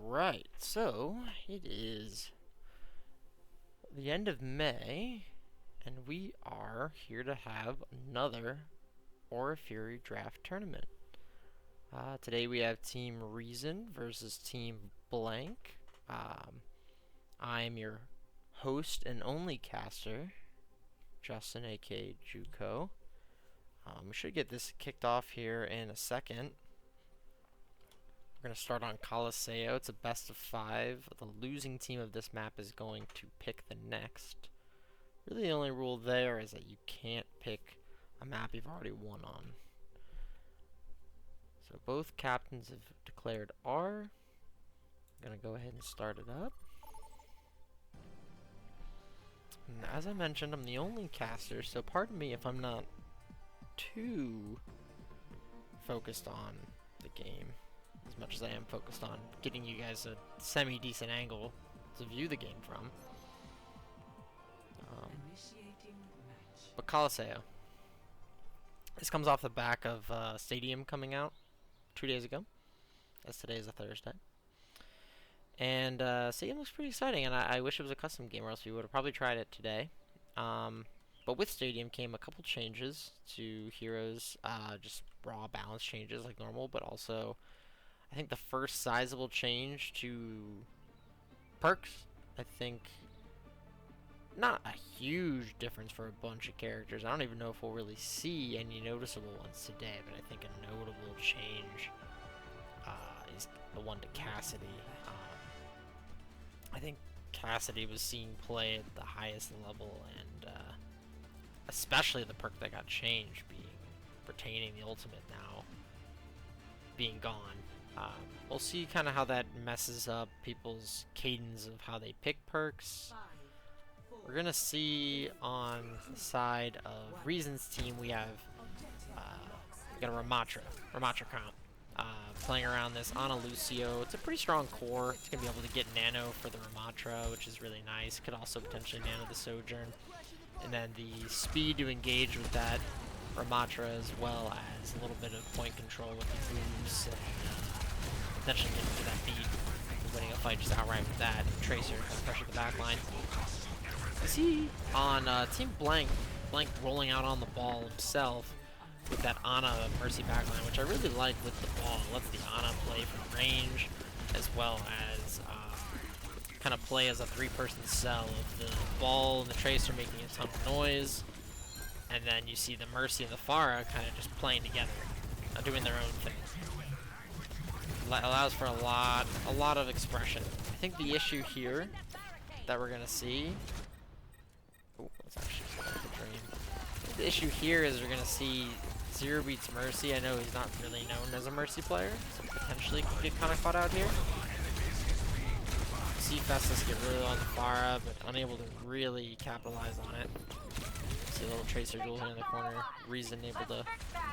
Alright, so it is the end of May, and we are here to have another Aura Fury draft tournament. Today we have Team Reason versus Team Blank. I am your host and only caster, Justin, aka Juco. We should get this kicked off here in a second. We're going to start on Colosseo. It's a best of 5. The losing team of this map is going to pick the next. Really the only rule there is that you can't pick a map you've already won on. So both captains have declared R. I'm going to go ahead and start it up. And as I mentioned, I'm the only caster, so pardon me if I'm not too focused on the game, as much as I am focused on getting you guys a semi-decent angle to view the game from. But Colosseo. This comes off the back of Stadium coming out 2 days ago, as today is a Thursday. And Stadium looks pretty exciting, and I wish it was a custom game, or else we would have probably tried it today. But with Stadium came a couple changes to heroes, just raw balance changes like normal, but also I think the first sizable change to perks. I think not a huge difference for a bunch of characters. I don't even know if we'll really see any noticeable ones today, but I think a notable change is the one to Cassidy. I think Cassidy was seen play at the highest level, and especially the perk that got changed being retaining the ultimate now being gone. We'll see kind of how that messes up people's cadence of how they pick perks. We're gonna see on the side of Reason's team we have we got a Ramatra comp. Playing around this Ana Lucio. It's a pretty strong core. It's going to be able to get Nano for the Ramatra, which is really nice. Could also potentially Nano the Sojourn. And then the speed to engage with that Ramatra, as well as a little bit of point control with the moves, and potentially getting to that beat and winning a fight just outright with that. Tracer kind of pressure the back line. You see on Team Blank rolling out on the ball himself with that Ana Mercy backline, which I really like with the ball. It lets the Ana play from range, as well as kind of play as a three-person cell of the ball and the Tracer making a ton of noise, and then you see the Mercy and the Pharah kind of just playing together, doing their own thing. Allows for a lot of expression. I think the issue here that we're gonna see. Oh, that's actually a dream. The issue here is we're gonna see Zero beats Mercy. I know he's not really known as a Mercy player, so potentially could get kind of caught out here. See Festus get really low on the Pharah, but unable to really capitalize on it. See a little Tracer duel here in the corner. Reason able to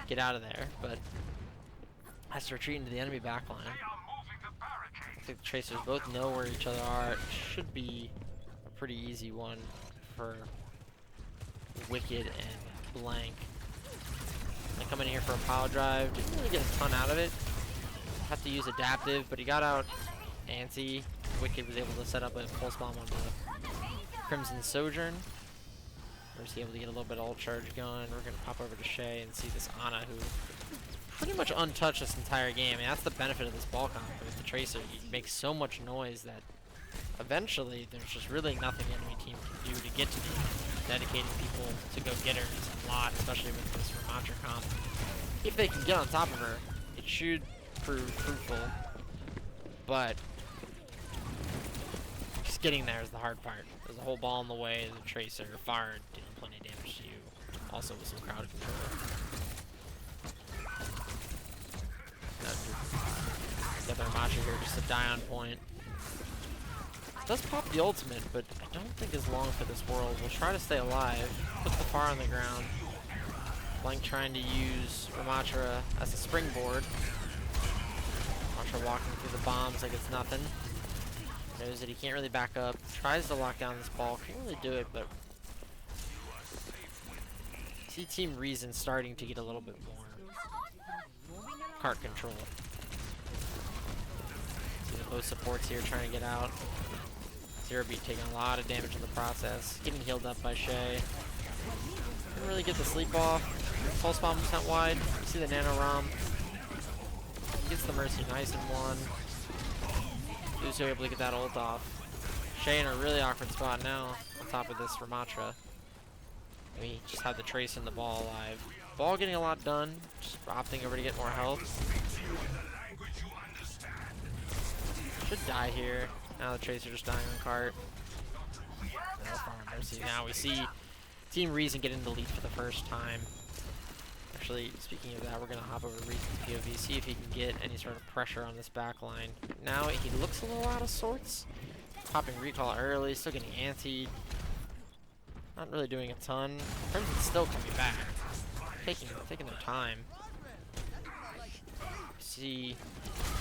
get out of there, but has to retreat into the enemy backline. I think the Tracers both know where each other are. It should be a pretty easy one for Wicked and Blank. I come in here for a pile drive. Didn't really get a ton out of it. Have to use adaptive, but he got out anti. Wicked was able to set up a pulse bomb on the Crimson Sojourn. We're able to get a little bit of ult charge going. We're gonna pop over to Shay and see this Ana, who is pretty much untouched this entire game. I mean, that's the benefit of this ball comp with the Tracer. He makes so much noise that eventually there's just really nothing the enemy team can do to get to the dedicating people to go get her is a lot, especially with this Ramatra comp. If they can get on top of her, it should prove fruitful, but just getting there is the hard part. There's a whole ball in the way, the Tracer, Pharah doing plenty of damage to you, also with some crowd control. Got the Ramatra here just to die on point. Does pop the ultimate, but I don't think is long for this world. We'll try to stay alive. Put the Pharah on the ground. Blank trying to use Ramatra as a springboard. Ramatra walking through the bombs like it's nothing. Knows that he can't really back up. Tries to lock down this ball. Can't really do it, but see Team Reason starting to get a little bit more cart control. Both supports here trying to get out. Zero Beat taking a lot of damage in the process. Getting healed up by Shay. Didn't really get the sleep off. Pulse Bomb sent wide. You see the Nano Rom. Gets the Mercy nice in one. Lucio able to get that ult off. Shay in a really awkward spot now on top of this Ramatra. We just had the Trace and the ball alive. Ball getting a lot done. Just opting over to get more health. Should die here. Now the Tracer just dying on cart. No Farm Mercy. Now we see Team Reason get in the lead for the first time. Actually, speaking of that, we're going to hop over to Reason's POV, see if he can get any sort of pressure on this back line. Now he looks a little out of sorts. Popping recall early, still getting antied. Not really doing a ton. Crimson's still coming back. Taking their time. See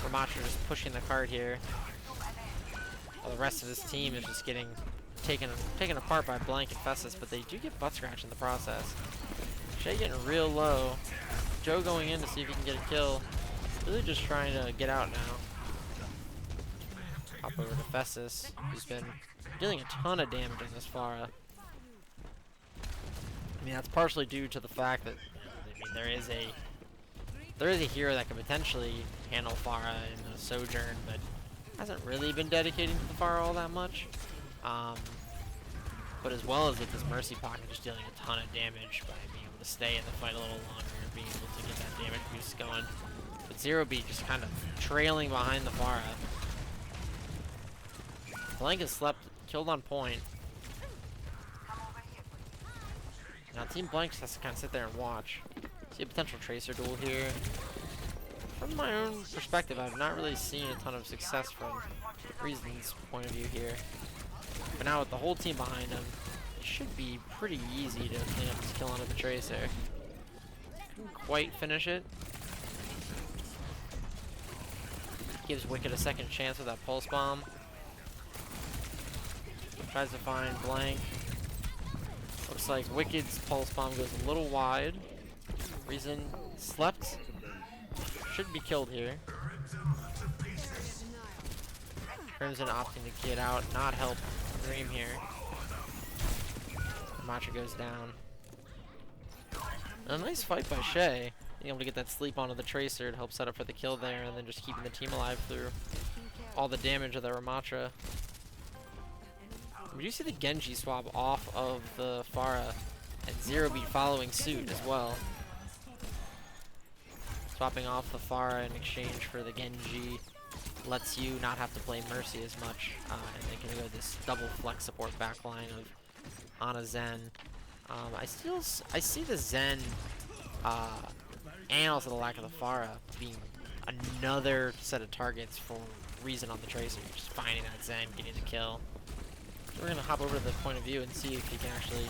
Ramatra just pushing the cart here. While the rest of his team is just getting taken apart by Blank and Festus, but they do get butt scratch in the process. Shay getting real low. Joe going in to see if he can get a kill. Really just trying to get out now. Hop over to Festus, who's been dealing a ton of damage on this Pharah. I mean, that's partially due to the fact that there is a hero that can potentially handle Pharah in the Sojourn, but hasn't really been dedicating to the Pharah all that much. But as well as with this Mercy Pocket just dealing a ton of damage by being able to stay in the fight a little longer and being able to get that damage boost going. But Zero Beat just kind of trailing behind the Pharah. Blank has slept, killed on point. Now Team Blank just has to kind of sit there and watch. See a potential Tracer duel here. From my own perspective, I've not really seen a ton of success from Reason's point of view here. But now with the whole team behind him, it should be pretty easy to clean up this kill onto the Tracer. Couldn't quite finish it. Gives Wicked a second chance with that Pulse Bomb. Tries to find Blank. Looks like Wicked's Pulse Bomb goes a little wide. Reason slept. Should be killed here. Crimson opting to get out, not help Dream here. Ramatra goes down. A nice fight by Shay. Being able to get that sleep onto the Tracer to help set up for the kill there, and then just keeping the team alive through all the damage of the Ramatra. We do see the Genji swap off of the Pharah, and Zero Beat following suit as well. Swapping off the Pharah in exchange for the Genji lets you not have to play Mercy as much, and they can go this double flex support backline of Ana Zen. I see the Zen and also the lack of the Pharah being another set of targets for Reason on the Tracer. Just finding that Zen, getting the kill. So we're gonna hop over to the point of view and see if he can actually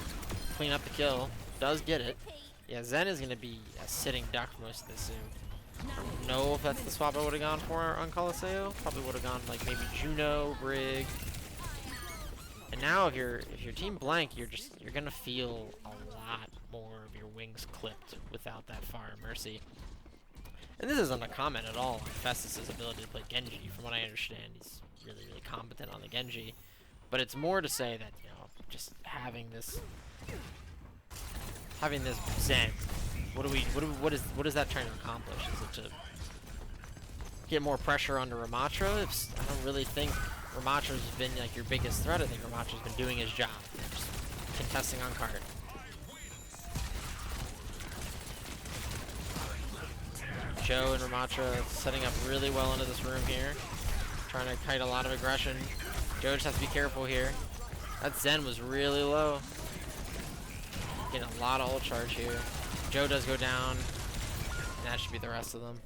clean up the kill. Does get it. Yeah, Zen is gonna be a sitting duck most of this soon. I don't know if that's the swap I would have gone for on Coliseo. Probably would have gone like maybe Juno, Brig. And now if you're Team Blank, you're gonna feel a lot more of your wings clipped without that Pharah Mercy. And this isn't a comment at all on Festus' ability to play Genji. From what I understand, he's really, really competent on the Genji. But it's more to say that, you know, just having this Zen, what is that trying to accomplish? Is it to get more pressure onto Ramatra? I don't really think Ramatra's been like your biggest threat. I think Ramatra's been doing his job, just contesting on cart. Joe and Ramatra setting up really well into this room here, trying to kite a lot of aggression. Joe just has to be careful here. That Zen was really low. Getting a lot of ult charge here. Joe does go down. And that should be the rest of them.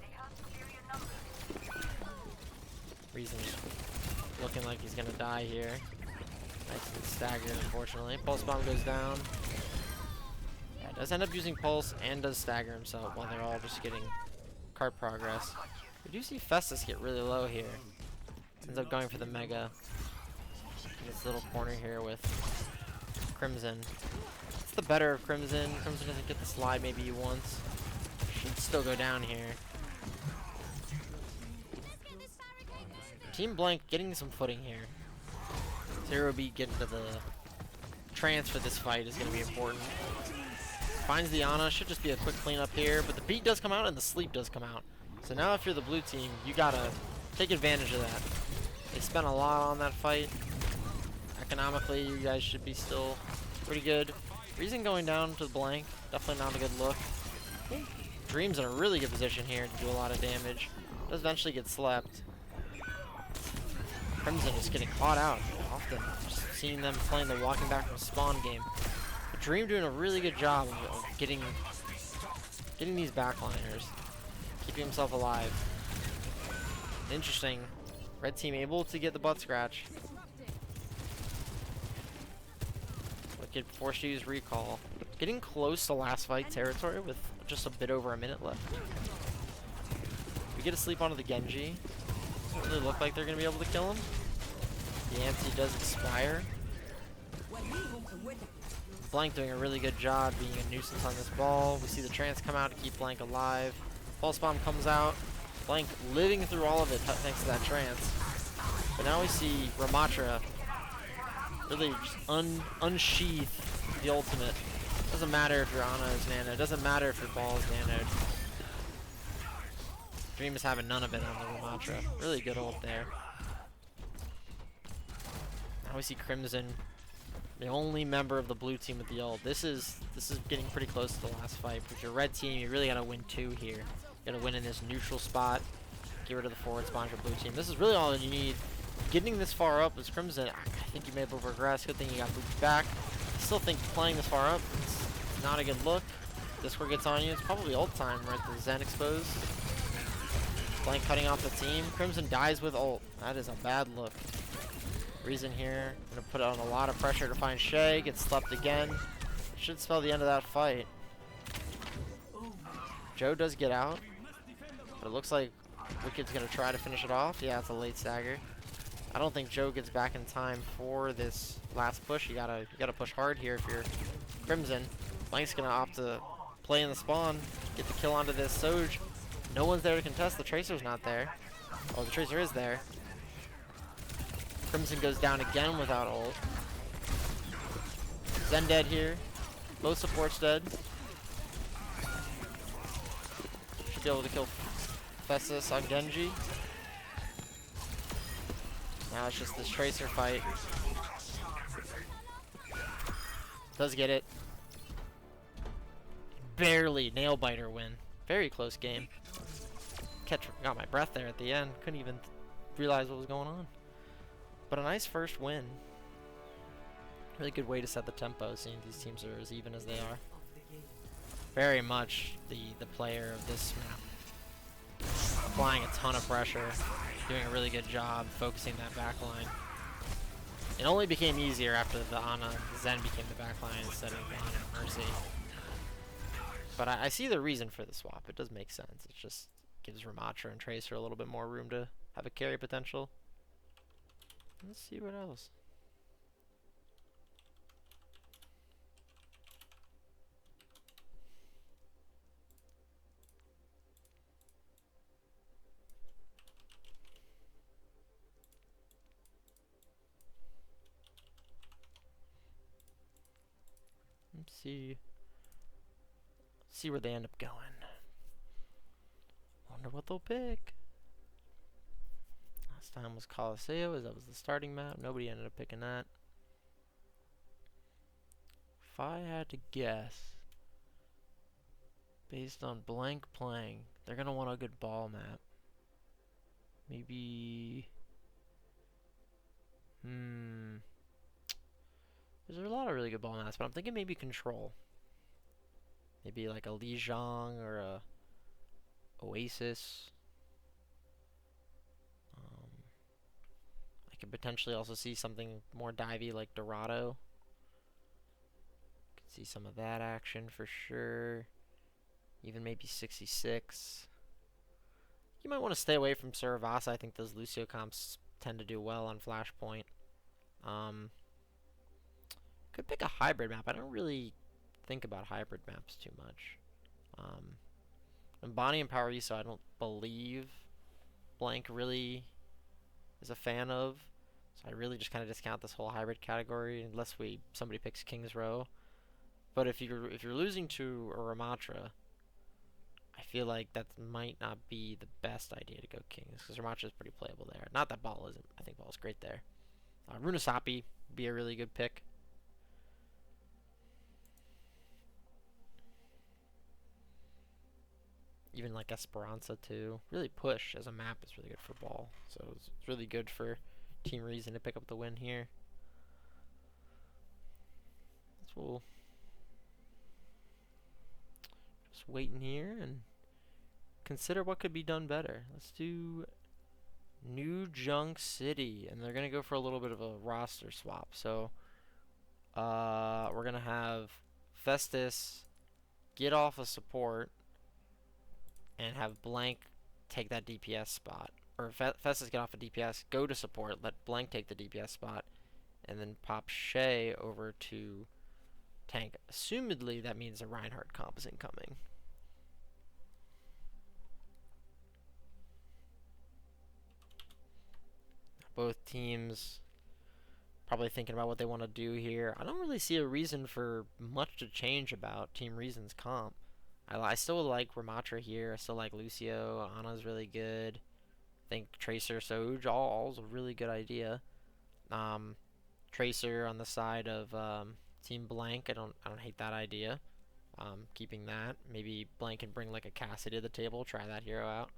Reason's looking like he's gonna die here. Nice and staggered, unfortunately. Pulse Bomb goes down. Yeah, does end up using Pulse and does stagger himself while they're all just getting cart progress. We do see Festus get really low here. Ends up going for the Mega. In this little corner here with Crimson. It's the better of Crimson. Crimson doesn't get the slide maybe once. Should still go down here. Team Blank getting some footing here. Zero B getting to the trance for this fight is going to be important. Finds the Ana, should just be a quick cleanup here, but the beat does come out and the sleep does come out. So now if you're the blue team, you gotta take advantage of that. They spent a lot on that fight. Economically, you guys should be still pretty good. Reason going down to the Blank, definitely not a good look. Dream's in a really good position here to do a lot of damage. Does eventually get slept. Crimson is getting caught out often. Just seeing them playing the walking back from spawn game. But Dream doing a really good job of getting these backliners, keeping himself alive. Interesting. Red team able to get the butt scratch. Wicked forced to use recall. Getting close to last fight territory with just a bit over a minute left. We get a sleep onto the Genji. Doesn't really look like they're going to be able to kill him. The anti does expire. Blank doing a really good job being a nuisance on this ball. We see the trance come out to keep Blank alive. Pulse bomb comes out. Blank living through all of it thanks to that trance. But now we see Ramatra really just unsheath the ultimate. Doesn't matter if your Ana is nano. Doesn't matter if your ball is nanoed. Dream is having none of it on the Ramatra. Really good ult there. Now we see Crimson, the only member of the blue team with the ult. This is getting pretty close to the last fight. With your red team, you really gotta win 2 here. You gotta win in this neutral spot. Get rid of the forward spawn for blue team. This is really all you need. Getting this far up as Crimson, I think you may have regressed. Good thing you got booped back. I still think playing this far up, it's not a good look. Discord gets on you. It's probably ult time, right? The Zen exposed. Blank cutting off the team. Crimson dies with ult. That is a bad look. Reason here, gonna put on a lot of pressure to find Shay. Gets slept again. Should spell the end of that fight. Joe does get out, but it looks like Wicked's gonna try to finish it off. Yeah, it's a late stagger. I don't think Joe gets back in time for this last push. You gotta push hard here if you're Crimson. Blank's gonna opt to play in the spawn, get the kill onto this Soj. No one's there to contest. The Tracer's not there. Oh, the Tracer is there. Crimson goes down again without ult. Zen dead here. Both supports dead. Should be able to kill Festus on Genji. Now it's just this Tracer fight. Does get it. Barely nail biter win. Very close game. Got my breath there at the end. Couldn't even realize what was going on. But a nice first win. Really good way to set the tempo, seeing these teams are as even as they are. Very much the player of this map. Applying a ton of pressure. Doing a really good job focusing that backline. It only became easier after the Ana Zen became the backline instead of Ana and Mercy. But I see the reason for the swap. It does make sense. It just gives Ramatra and Tracer a little bit more room to have a carry potential. Let's see what else. Let's see where they end up going. Wonder what they'll pick. Last time was Colosseo, as that was the starting map. Nobody ended up picking that. If I had to guess, based on Blank playing, they're gonna want a good ball map. Maybe. There's a lot of really good ball maps, but I'm thinking maybe Control. Maybe like a Lijiang or a Oasis. I could potentially also see something more divey like Dorado. Could see some of that action for sure. Even maybe 66. You might want to stay away from Saravasa. I think those Lucio comps tend to do well on Flashpoint. Could pick a hybrid map. I don't really think about hybrid maps too much. And Bonnie and Power so I don't believe Blank really is a fan of. So I really just kind of discount this whole hybrid category unless somebody picks King's Row. But if you're losing to a Ramatra, I feel like that might not be the best idea to go Kings, because Ramatra is pretty playable there. Not that Ball isn't. I think Ball's great there. Runasapi would be a really good pick. Even like Esperanza too. Really push as a map is really good for Ball. So it's really good for Team Reason to pick up the win here. So we'll just wait in here and consider what could be done better. Let's do New Junk City, and they're gonna go for a little bit of a roster swap. So we're gonna have Festus get off a support and have Blank take that DPS spot. Or Festus get off a DPS, go to support, let Blank take the DPS spot, and then pop Shay over to tank. Assumedly, that means a Reinhardt comp is incoming. Both teams probably thinking about what they want to do here. I don't really see a reason for much to change about Team Reason's comp. I still like Ramatra here. I still like Lucio. Ana's really good. I think Tracer, Soj, all's a really good idea. Tracer on the side of Team Blank. I don't hate that idea. Keeping that. Maybe Blank can bring like a Cassidy to the table. Try that hero out.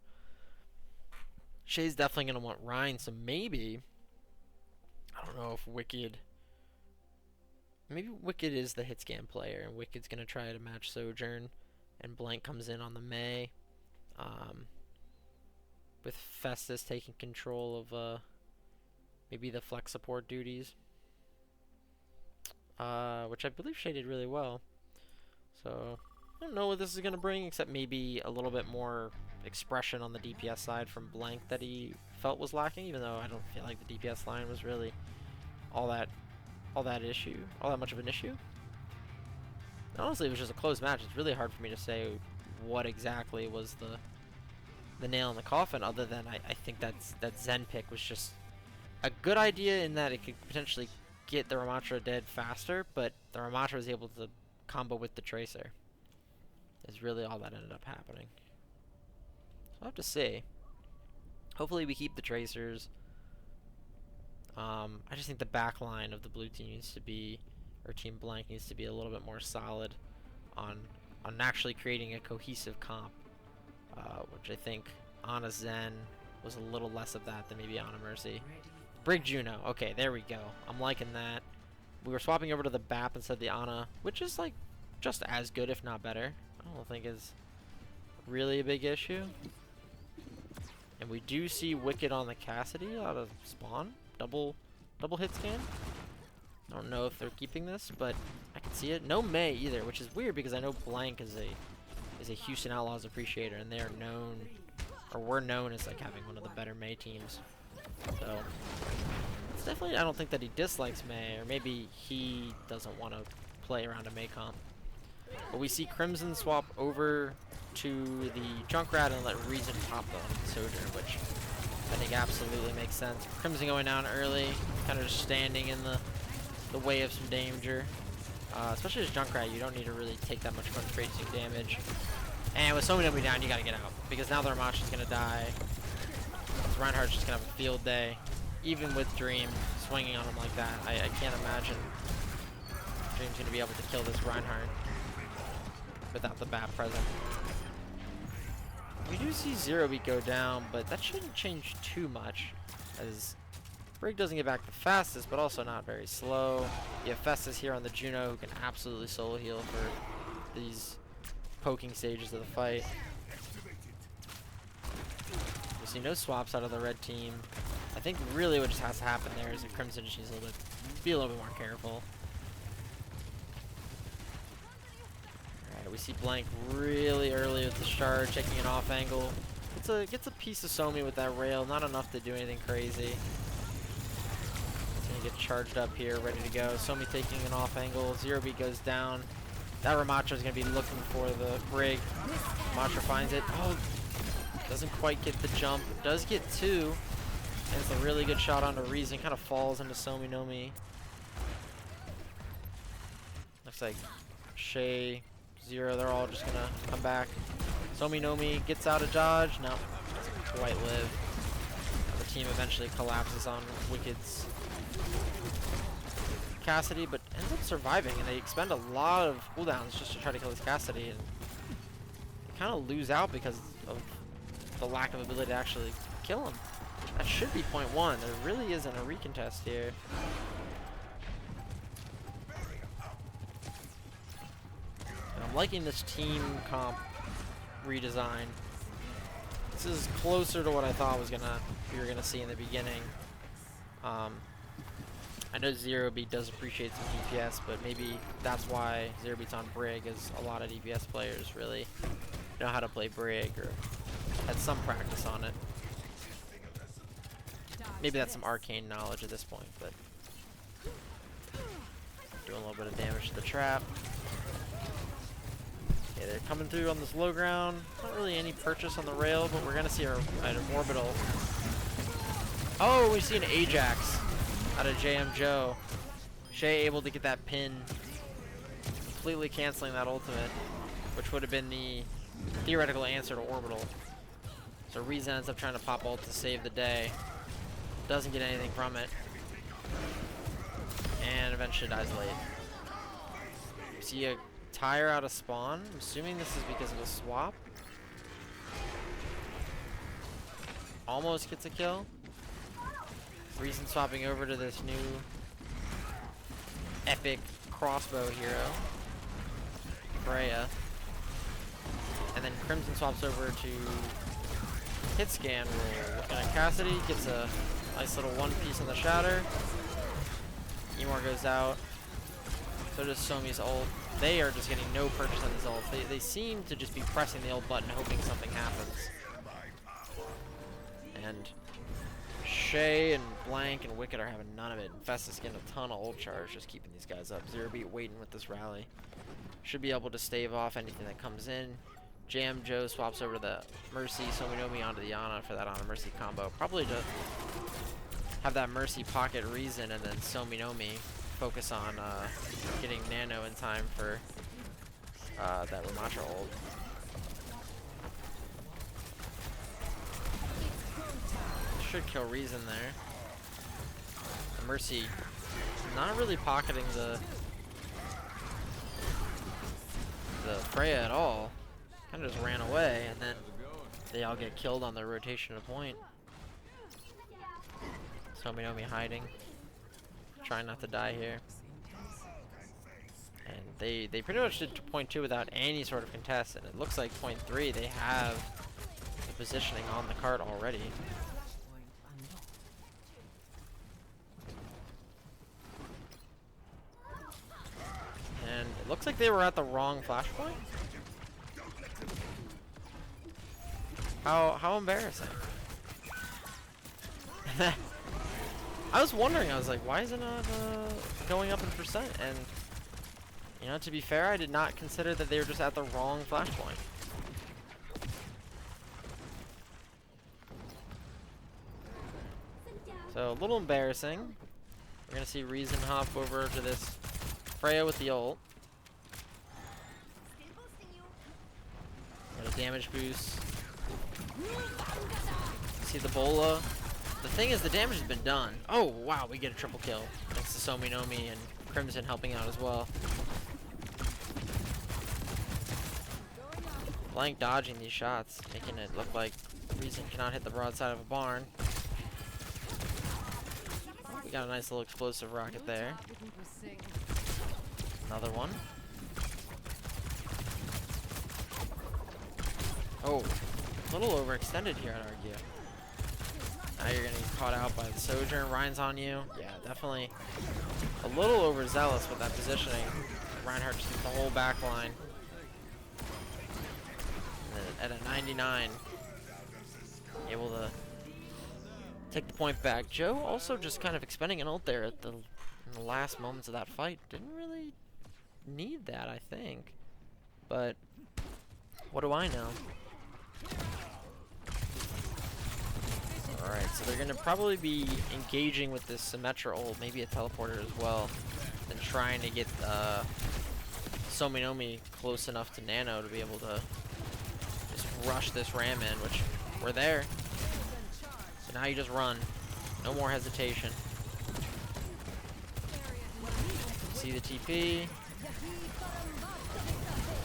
Shay's definitely gonna want Ryan, so maybe I don't know if Wicked. Maybe Wicked is the hit scan player, and Wicked's gonna try to match Sojourn. And Blank comes in on the Mei, with Festus taking control of maybe the flex support duties, which I believe Shay did really well. So I don't know what this is going to bring, except maybe a little bit more expression on the DPS side from Blank that he felt was lacking, even though I don't feel like the DPS line was really all that much of an issue. Honestly, it was just a close match. It's really hard for me to say what exactly was the nail in the coffin, other than I think that Zen pick was just a good idea in that it could potentially get the Ramatra dead faster, but the Ramatra was able to combo with the Tracer. Is really all that ended up happening. So I'll have to see. Hopefully we keep the Tracers. I just think the back line of the blue team needs to be, or Team Blank needs to be a little bit more solid on actually creating a cohesive comp, which I think Ana Zen was a little less of that than maybe Ana Mercy. Brig Juno, okay, there we go. I'm liking that. We were swapping over to the BAP instead of the Ana, which is like just as good, if not better. I don't think is really a big issue. And we do see Wicked on the Cassidy out of spawn. Double hit scan. I don't know if they're keeping this, but I can see it. No Mei either, which is weird because I know Blank is a Houston Outlaws appreciator, and they are known, or were known as like having one of the better Mei teams. So it's definitely, I don't think that he dislikes Mei, or maybe he doesn't want to play around a Mei comp. But we see Crimson swap over to the Junkrat and let Reason pop the Sojourn, which I think absolutely makes sense. Crimson going down early, kind of just standing in the way of some danger. Especially as Junkrat, you don't need to really take that much front-facing damage. And with so many nobody down, you gotta get out, because now the Ramash is gonna die. Reinhardt's just gonna have a field day, even with Dream swinging on him like that. I can't imagine Dream's gonna be able to kill this Reinhardt without the BAP present. We do see Zero Beat go down, but that shouldn't change too much, as Brig doesn't get back the fastest, but also not very slow. You have Festus here on the Juno, who can absolutely solo heal for these poking stages of the fight. We see no swaps out of the red team. I think really what just has to happen there is that Crimson just needs to be a little bit more careful. Alright, we see Blank really early with the shard, taking an off angle. Gets a piece of Somi with that rail, not enough to do anything crazy. Get charged up here, ready to go. Somi taking an off angle. Zero Beat goes down. That Ramatra is going to be looking for the Brig. Ramatra finds it. Oh, doesn't quite get the jump. Does get two. And it's a really good shot onto Reason. Kind of falls into Somi Nomi. Looks like Shay, Zero, they're all just gonna come back. Somi Nomi gets out of dodge. No, doesn't quite live. The team eventually collapses on Wicked's Cassidy, but ends up surviving, and they expend a lot of cooldowns just to try to kill this Cassidy, and they kind of lose out because of the lack of ability to actually kill him. That should be point one. There really isn't a recontest here. And I'm liking this team comp redesign. This is closer to what I thought we were gonna see in the beginning. I know Zero Beat does appreciate some DPS, but maybe that's why Zero Beat's on Brig, is a lot of DPS players really know how to play Brig or had some practice on it. Maybe that's some arcane knowledge at this point, but doing a little bit of damage to the trap. Okay, they're coming through on this low ground. Not really any purchase on the rail, but we're gonna see an orbital. Oh, we see an Ajax out of JM Joe. Shay able to get that pin, completely canceling that ultimate, which would have been the theoretical answer to orbital. So Reason ends up trying to pop ult to save the day. Doesn't get anything from it. And eventually dies late. See a tire out of spawn. I'm assuming this is because of a swap. Almost gets a kill. Reason swapping over to this new epic crossbow hero, Freya. And then Crimson swaps over to hit scan rule. Looking at Cassidy, gets a nice little one piece on the shatter. Emor goes out. So does Somi's ult. They are just getting no purchase on his ult. They seem to just be pressing the ult button hoping something happens. And Shay and Blank and Wicked are having none of it. Festus getting a ton of ult charge, just keeping these guys up. Zero Beat waiting with this rally. Should be able to stave off anything that comes in. Jam Joe swaps over to the Mercy, Somi Nomi onto the Ana for that Ana Mercy combo. Probably to have that Mercy pocket Reason, and then Somi Nomi focus on getting Nano in time for that Ramattra ult. Should kill Reason there. The Mercy not really pocketing the Freya at all. Kind of just ran away, and then they all get killed on the rotation of point. Somi Nomi hiding, trying not to die here. And they pretty much did point 2 without any sort of contest, and it looks like point 3 they have the positioning on the card already. And it looks like they were at the wrong flashpoint. How embarrassing. I was wondering, I was like, why is it not going up in percent? And, you know, to be fair, I did not consider that they were just at the wrong flashpoint. So, a little embarrassing. We're going to see Reason hop over to this Freya with the ult. Got a damage boost. See the Bola. The thing is, the damage has been done. Oh, wow, we get a triple kill. Thanks to Somi Nomi and Crimson helping out as well. Blank dodging these shots, making it look like Reason cannot hit the broadside of a barn. We got a nice little explosive rocket there. Another one. Oh, a little overextended here, I'd argue. Now you're gonna get caught out by the Sojourn. Ryan's on you. Yeah, definitely a little overzealous with that positioning. Reinhardt just gets the whole back line. And at a 99, able to take the point back. Joe also just kind of expending an ult there at in the last moments of that fight. Didn't really need that, I think. But what do I know? Alright, So they're gonna probably be engaging with this Symmetra ult, maybe a teleporter as well, and trying to get Sominomi close enough to Nano to be able to just rush this ram in, which we're there. So now you just run. No more hesitation. See the TP.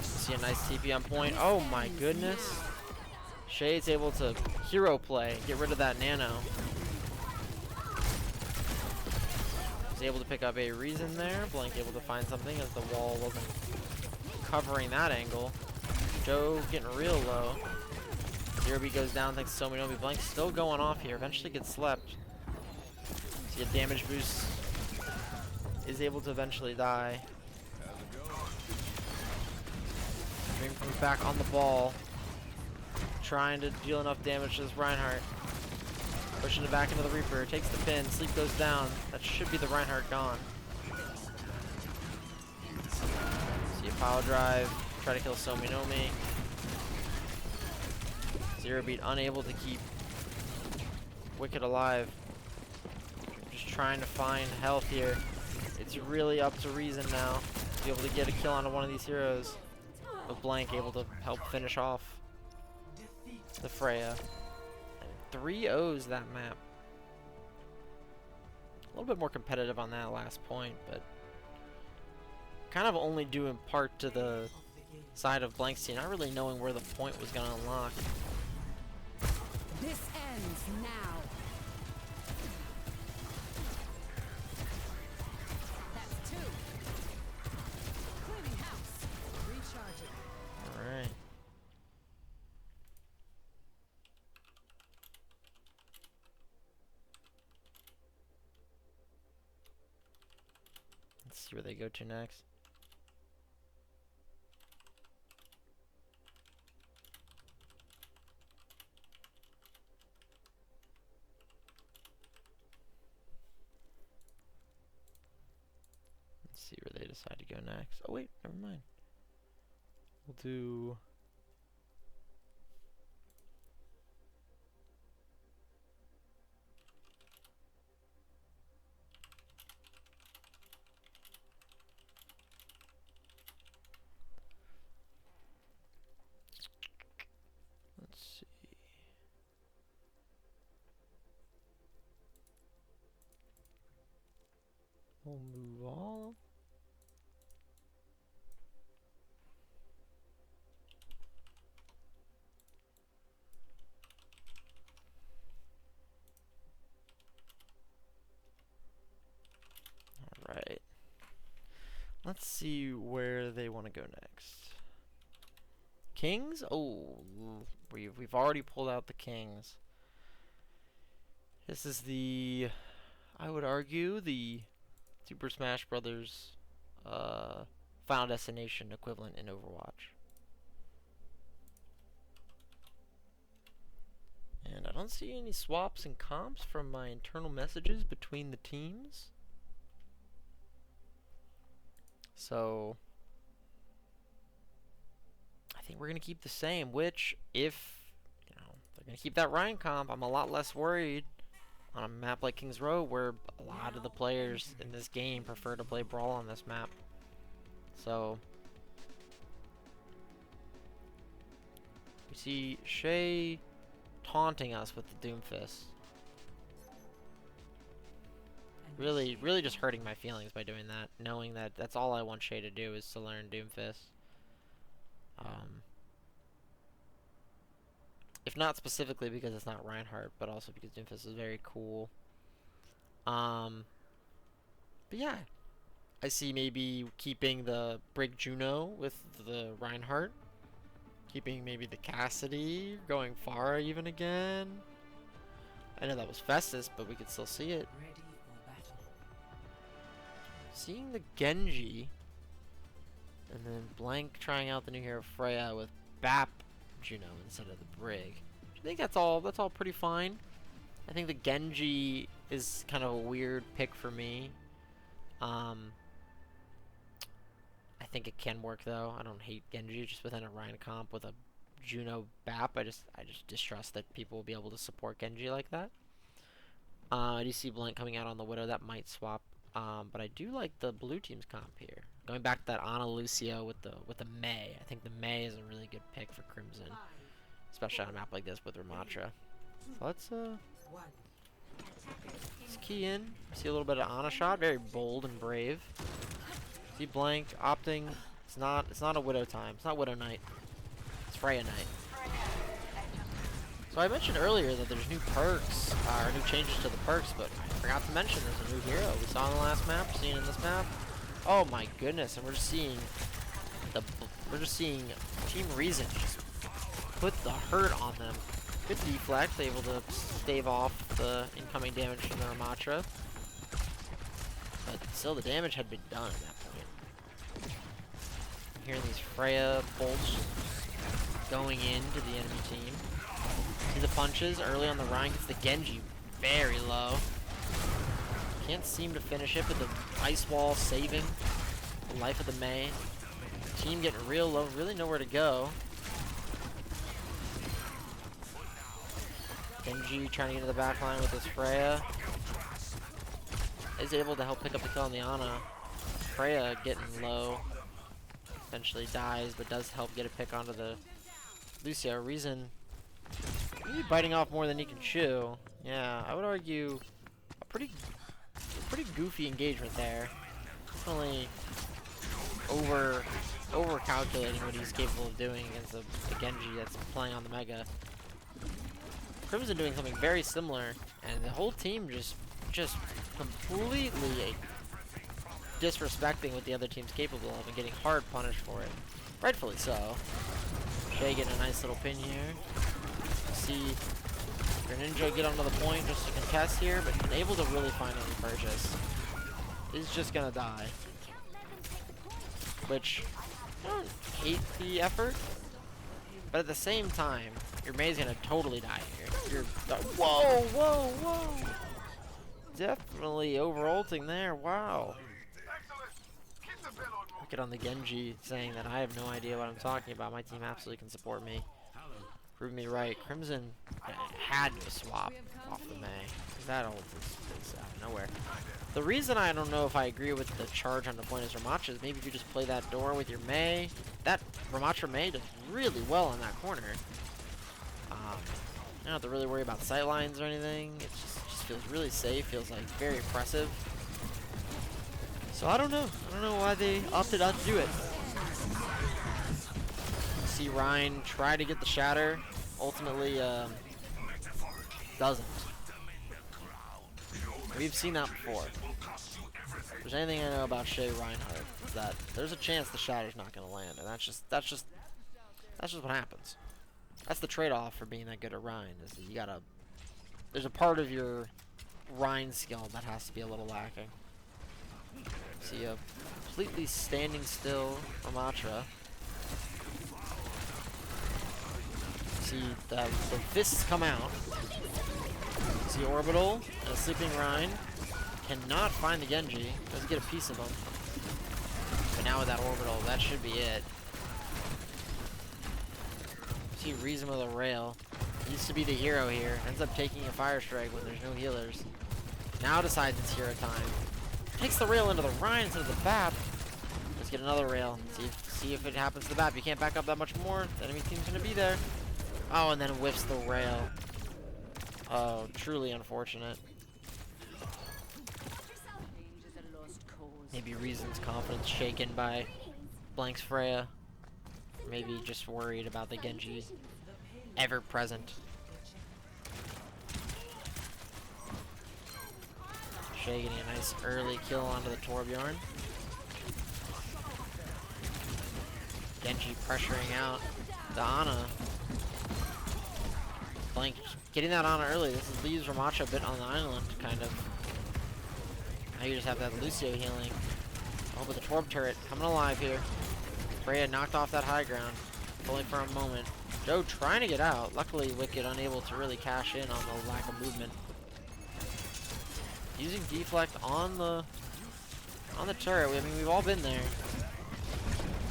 See a nice TP on point. Oh my goodness. Shade's able to hero play, get rid of that Nano. He's able to pick up a reason there. Blank able to find something as the wall wasn't covering that angle. Joe getting real low. Zerobeat goes down thanks to Sominomi. Blank still going off here. Eventually gets slept. See a damage boost. Is able to eventually die. Dream comes back on the ball. Trying to deal enough damage to this Reinhardt. Pushing it back into the Reaper. Takes the pin. Sleep goes down. That should be the Reinhardt gone. See a power drive. Try to kill Sominomi. Zerobeat unable to keep Wicked alive. Just trying to find health here. It's really up to Reason now to be able to get a kill onto one of these heroes. But Blank able to help finish off the Freya. And 3 O's that map. A little bit more competitive on that last point, but kind of only due in part to the side of Blank's team, not really knowing where the point was going to unlock. This ends now. That's 2. Cleaning house. Recharging. Alright. Let's see where they go to next. Let's see where they decide to go next. Oh wait, never mind. We'll do... Let's see. We'll move all. Alright. Let's see where they want to go next. Kings? Oh, we've already pulled out the Kings. This is the, I would argue, the Super Smash Brothers Final Destination equivalent in Overwatch. And I don't see any swaps and comps from my internal messages between the teams. So I think we're going to keep the same, which if, you know, they're going to keep that Ryan comp, I'm a lot less worried on a map like Kings Row where a lot of the players in this game prefer to play Brawl on this map. So we see Shay taunting us with the Doomfist. Really just hurting my feelings by doing that, knowing that that's all I want Shay to do is to learn Doomfist. If not specifically because it's not Reinhardt, but also because Doomfist is very cool. But yeah, I see maybe keeping the Brig Juno with the Reinhardt, keeping maybe the Cassidy, going Pharah even again. I know that was Festus, but we could still see it. Seeing the Genji, and then Blank trying out the new hero Freya with Bap Juno instead of the Brig. I think that's all pretty fine. I think the Genji is kind of a weird pick for me. I think it can work though. I don't hate Genji just within a Ryan comp with a Juno Bap. I just distrust that people will be able to support Genji like that. I do see Blank coming out on the Widow. That might swap. But I do like the blue team's comp here. Going back to that Ana Lucio with the Mei. I think the Mei is a really good pick for Crimson, especially on a map like this with Ramatra. So let's key in. See a little bit of Ana shot. Very bold and brave. See Blank opting. It's not a Widow time. It's not Widow night. It's Freya night. So I mentioned earlier that there's new perks, or new changes to the perks, but I forgot to mention there's a new hero. We saw in the last map, we're seeing in this map. Oh my goodness, and we're just seeing Team Reason just put the hurt on them. Good deflect, able to stave off the incoming damage from the Ramatra. But still, the damage had been done at that point. I'm hearing these Freya bolts going into the enemy team. See the punches early on the Rhine, gets the Genji very low. Can't seem to finish it, but the ice wall saving the life of the Mei. Team getting real low, really nowhere to go. Genji trying to get to the back line with this Freya. Is able to help pick up the kill on the Ana. Freya getting low. Eventually dies, but does help get a pick onto the Lucio. Reason maybe biting off more than he can chew. Yeah, I would argue a pretty goofy engagement there. Definitely over calculating what he's capable of doing against the Genji that's playing on the Mega. Crimson doing something very similar, and the whole team just completely disrespecting what the other team's capable of and getting hard punished for it. Rightfully so. Shay getting a nice little pin here. See Greninja get onto the point just to contest here, but unable to really find any purchase. Is just gonna die. Which, I don't hate the effort, but at the same time, your Mei's gonna totally die here. Whoa! Definitely over-ulting there, wow. Get on the Genji saying that I have no idea what I'm talking about. My team absolutely can support me. Prove me right. Crimson had to swap off the Mei. That ult is out of nowhere. The reason I don't know if I agree with the charge on the point is Ramatra is maybe if you just play that door with your Mei. That Ramatra Mei does really well in that corner. You don't have to really worry about sight lines or anything. It just feels really safe. Feels like very impressive. So I don't know. I don't know why they opted not to do it. See Ryan try to get the shatter. Ultimately, doesn't. We've seen that before. If there's anything I know about Shay Reinhardt, is that there's a chance the shatter's not going to land, and that's just what happens. That's the trade-off for being that good at Rhine, is that you gotta. There's a part of your Rhine skill that has to be a little lacking. See a completely standing still Ramatra. See the fists come out. See Orbital and a sleeping Rhine. Cannot find the Genji. Doesn't get a piece of him. But now with that Orbital, that should be it. See Reason with a rail. Used to be the hero here. Ends up taking a Fire Strike when there's no healers. Now decides it's hero time. Takes the rail into the Rhine instead of the BAP. Let's get another rail. See if it happens to the BAP. You can't back up that much more. The enemy team's gonna be there. Oh, and then whiffs the rail. Oh, truly unfortunate. Maybe Reason's confidence shaken by Blank's Freya. Maybe just worried about the Genji ever present. Shay getting a nice early kill onto the Torbjorn. Genji pressuring out the Ana. Blank getting that Ana early. This leaves Ramatra a bit on the island, kind of. Now you just have that Lucio healing. Oh, but the Torb turret coming alive here. Freya knocked off that high ground. Only for a moment. Joe trying to get out. Luckily, Wicked unable to really cash in on the lack of movement. Using deflect on the turret. I mean, we've all been there.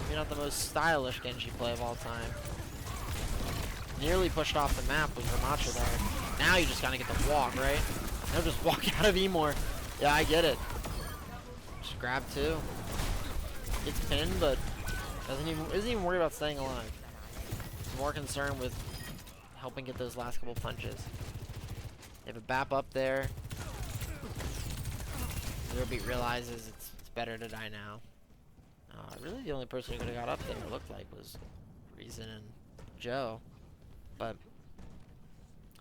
Maybe not the most stylish Genji play of all time. Nearly pushed off the map with Ramatra there. Now you just gotta get the walk, right? I'll just walk out of Emor. Yeah, I get it. Just grab 2. Gets pinned, but isn't even worried about staying alive. He's more concerned with helping get those last couple punches. They have a BAP up there. Zerobeat realizes it's better to die now. Really, the only person who could have got up there, it looked like, was Reason and Joe. But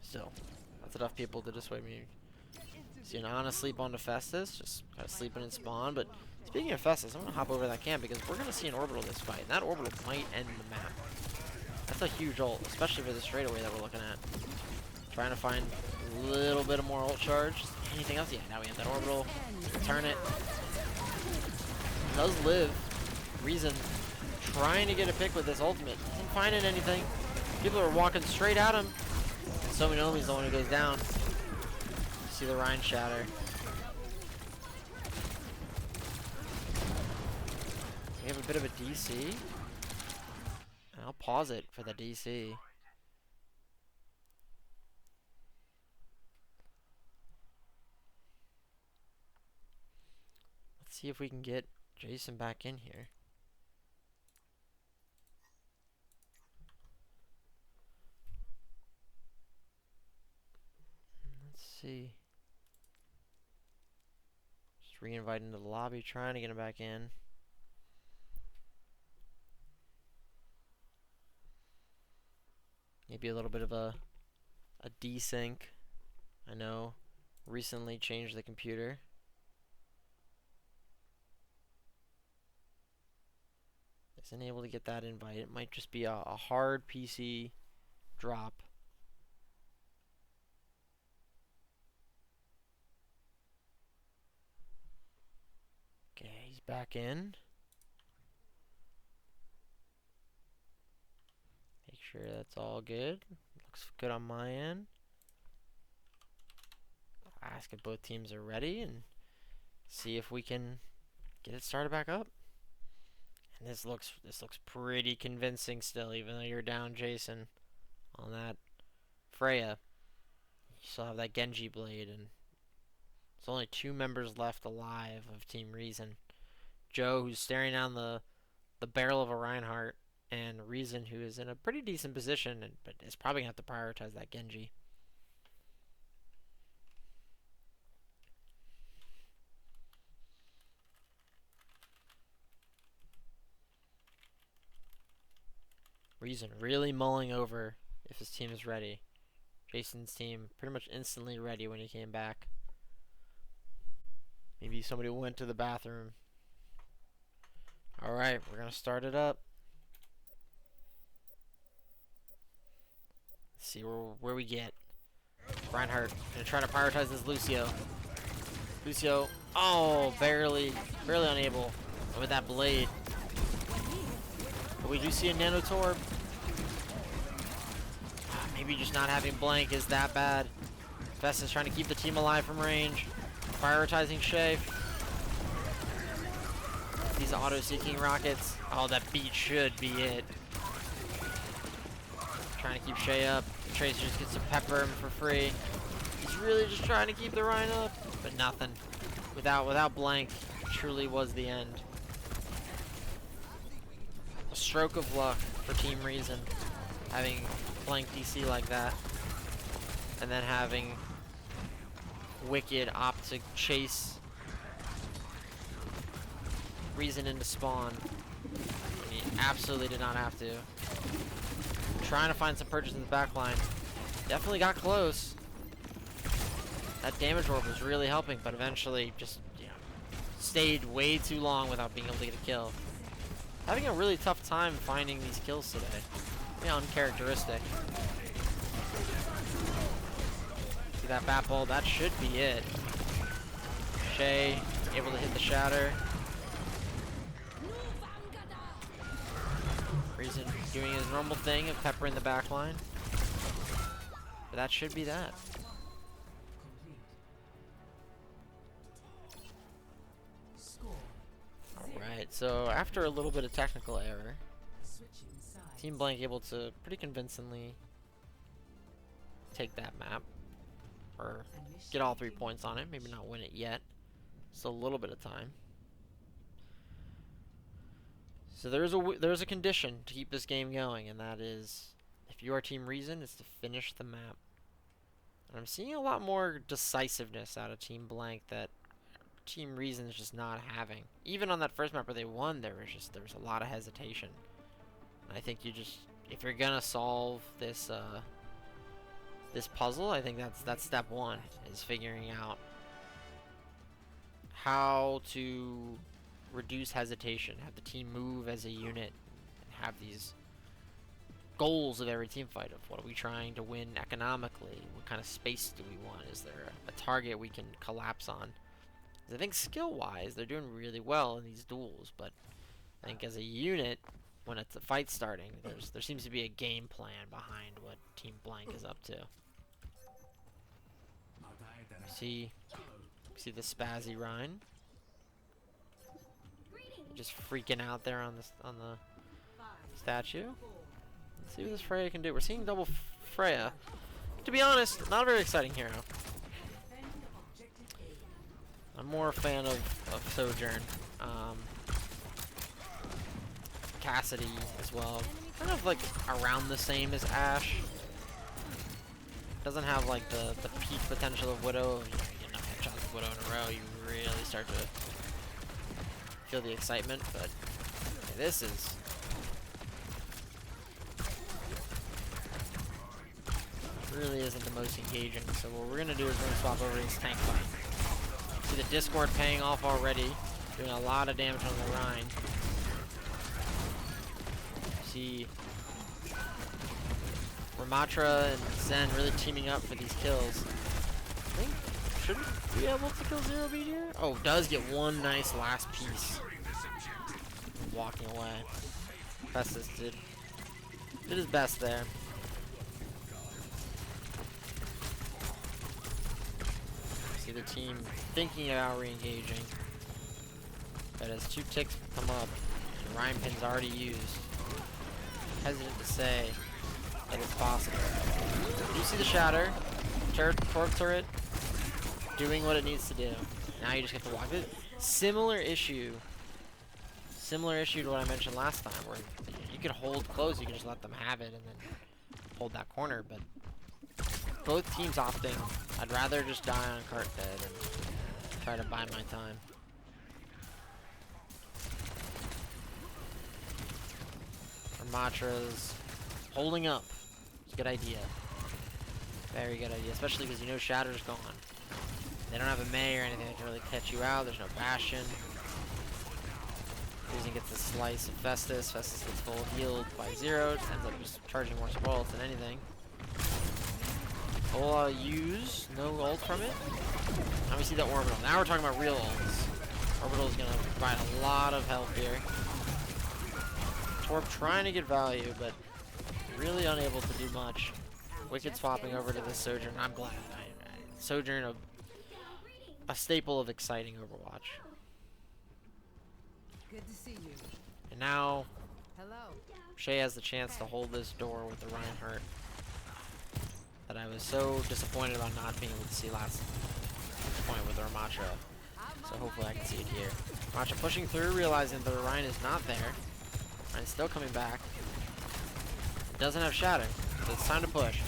still, that's enough people to dissuade me. So you're not gonna sleep on the Festus, just kind of sleeping in spawn. But speaking of Festus, I'm gonna hop over that camp because we're gonna see an orbital this fight. And that orbital might end the map. That's a huge ult, especially for the straightaway that we're looking at. Trying to find a little bit of more ult charge. Anything else? Yeah, now we have that orbital. Turn it. It does live. Reason trying to get a pick with this ultimate. Isn't finding anything. People are walking straight at him. So many enemies, the one who goes down. See the Rhine shatter. We have a bit of a DC. I'll pause it for the DC. Let's see if we can get Jason back in here. Let's see. Just re-invite into the lobby, trying to get him back in. Maybe a little bit of a desync. I know. Recently changed the computer. Isn't able to get that invite. It might just be a hard PC drop. Okay, he's back in. Make sure that's all good. Looks good on my end. Ask if both teams are ready and see if we can get it started back up. And this looks pretty convincing still, even though you're down Jason on that Freya. You still have that Genji blade, and there's only 2 members left alive of Team Reason. Joe, who's staring down the barrel of a Reinhardt, and Reason, who is in a pretty decent position, but is probably going to have to prioritize that Genji. Reason really mulling over if his team is ready. Jason's team pretty much instantly ready when he came back. Maybe somebody went to the bathroom. Alright, we're going to start it up. Let's see where we get. Reinhardt going to try to prioritize this Lucio. Lucio, oh, barely unable with that blade. But we do see a Nano Torb. Maybe just not having blank is that bad. Festus trying to keep the team alive from range. Prioritizing Shay. These auto-seeking rockets. Oh, that beat should be it. Trying to keep Shay up. Tracer just gets to pepper him for free. He's really just trying to keep the Rhine up, but nothing. Without blank, it truly was the end. A stroke of luck for Team Reason, having blank DC like that, and then having Wicked opt to chase Reason into spawn. He absolutely did not have to. Trying to find some purchase in the back line. Definitely got close. That damage orb was really helping, but eventually just, you know, stayed way too long without being able to get a kill. Having a really tough time finding these kills today. Pretty uncharacteristic. See that bat ball? That should be it. Shay able to hit the shatter. Reason doing his normal thing of peppering the back line. But that should be that. Alright, so after a little bit of technical error, Team Blank able to pretty convincingly take that map. or get all 3 points on it. Maybe not win it yet. Still a little bit of time. So there's a condition to keep this game going, and that is, if you are Team Reason, is to finish the map. And I'm seeing a lot more decisiveness out of Team Blank that Team Reason is just not having. Even on that first map where they won, there was a lot of hesitation. And I think if you're gonna solve this this puzzle, I think that's step one, is figuring out how to reduce hesitation, have the team move as a unit, and have these goals of every team fight of what are we trying to win economically, what kind of space do we want, is there a target we can collapse on. I think skill-wise, they're doing really well in these duels, but I think as a unit, when it's a fight starting, there seems to be a game plan behind what Team Blank is up to. See the spazzy Rhine, just freaking out there on the statue. Let's see what this Freya can do. We're seeing double Freya. To be honest, not a very exciting hero. I'm more a fan of Sojourn. Cassidy as well. Kind of like around the same as Ashe. Doesn't have like the peak potential of Widow. You get enough headshots of Widow in a row, you really start to feel the excitement. But okay, this is really isn't the most engaging. So what we're gonna do is we're gonna swap over to this tank fight. See the Discord paying off already, doing a lot of damage on the Rhine. See Ramatra and Zen really teaming up for these kills. I think, should we be able to kill Zero Beat here? Oh, does get one nice last piece. Walking away. Festus did his best there. See the team thinking about re-engaging. But as 2 ticks come up, and Rhyme Pin's already used, hesitant to say that it's possible. You see the shatter, torque turret, doing what it needs to do. Now you just get to walk it. Similar issue to what I mentioned last time, where you can hold close, you can just let them have it and then hold that corner, but both teams opting, I'd rather just die on cart bed and try to buy my time. Ramatra's holding up. It's a good idea. Very good idea, especially because you know Shatter's gone. They don't have a Mei or anything that can really catch you out. There's no Bastion. Reason gets a slice of Festus. Festus gets full healed by Zero. Just ends up just charging more spoils than anything. We'll use no ult from it. Now we see that Orbital. Now we're talking about real ults. Orbital's gonna provide a lot of health here. Torb trying to get value, but really unable to do much. Wicked swapping over to this Sojourn. I'm glad. Sojourn, a staple of exciting Overwatch. Good to see you. And now, Hello. Shay has the chance to hold this door with the Reinhardt that I was so disappointed about not being able to see last point with the Ramatra. So hopefully I can see it here. Ramatra pushing through, realizing that the Ryan is not there. Ryan's still coming back. It doesn't have Shatter, so it's time to push.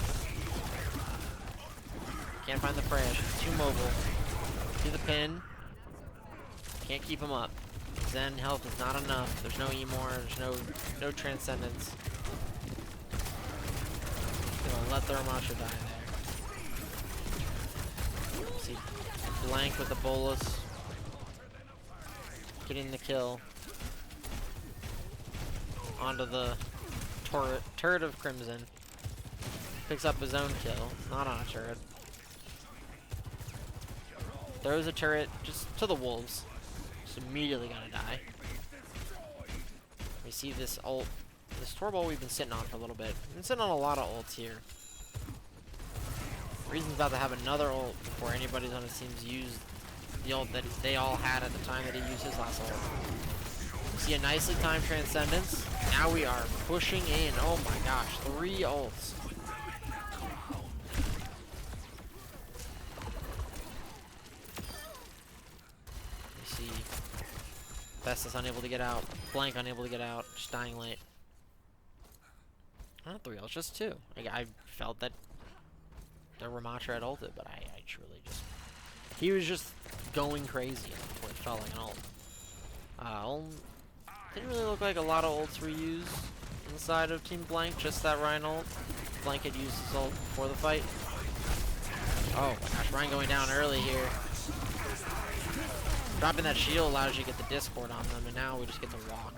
Can't find the Freya, she's too mobile. See the pin. Can't keep him up. Zen health is not enough. There's no Emor, there's no Transcendence. Gonna let the Ramatra die there. See, Blank with the bolus. Getting the kill. Onto the turret of Crimson. Picks up his own kill. Not on a turret. Throws a turret just to the wolves. Just immediately gonna die. We see this ult. This Torb ult we've been sitting on for a little bit. We've been sitting on a lot of ults here. Reason's about to have another ult before anybody's on his team's used the ult that they all had at the time that he used his last ult. We see a nicely timed Transcendence. Now we are pushing in. Oh my gosh, 3 ults. Festus unable to get out. Blank unable to get out. Just dying late. Not 3 ults, just 2. I felt that the Ramatra had ulted, but I truly just... He was just going crazy before it felt like an ult. Didn't really look like a lot of ults were used on the side of Team Blank, just that Ryan ult. Blank had used his ult before the fight. Oh my gosh, Ryan going down early here. Dropping that shield allows you to get the Discord on them, and now we just get to walk.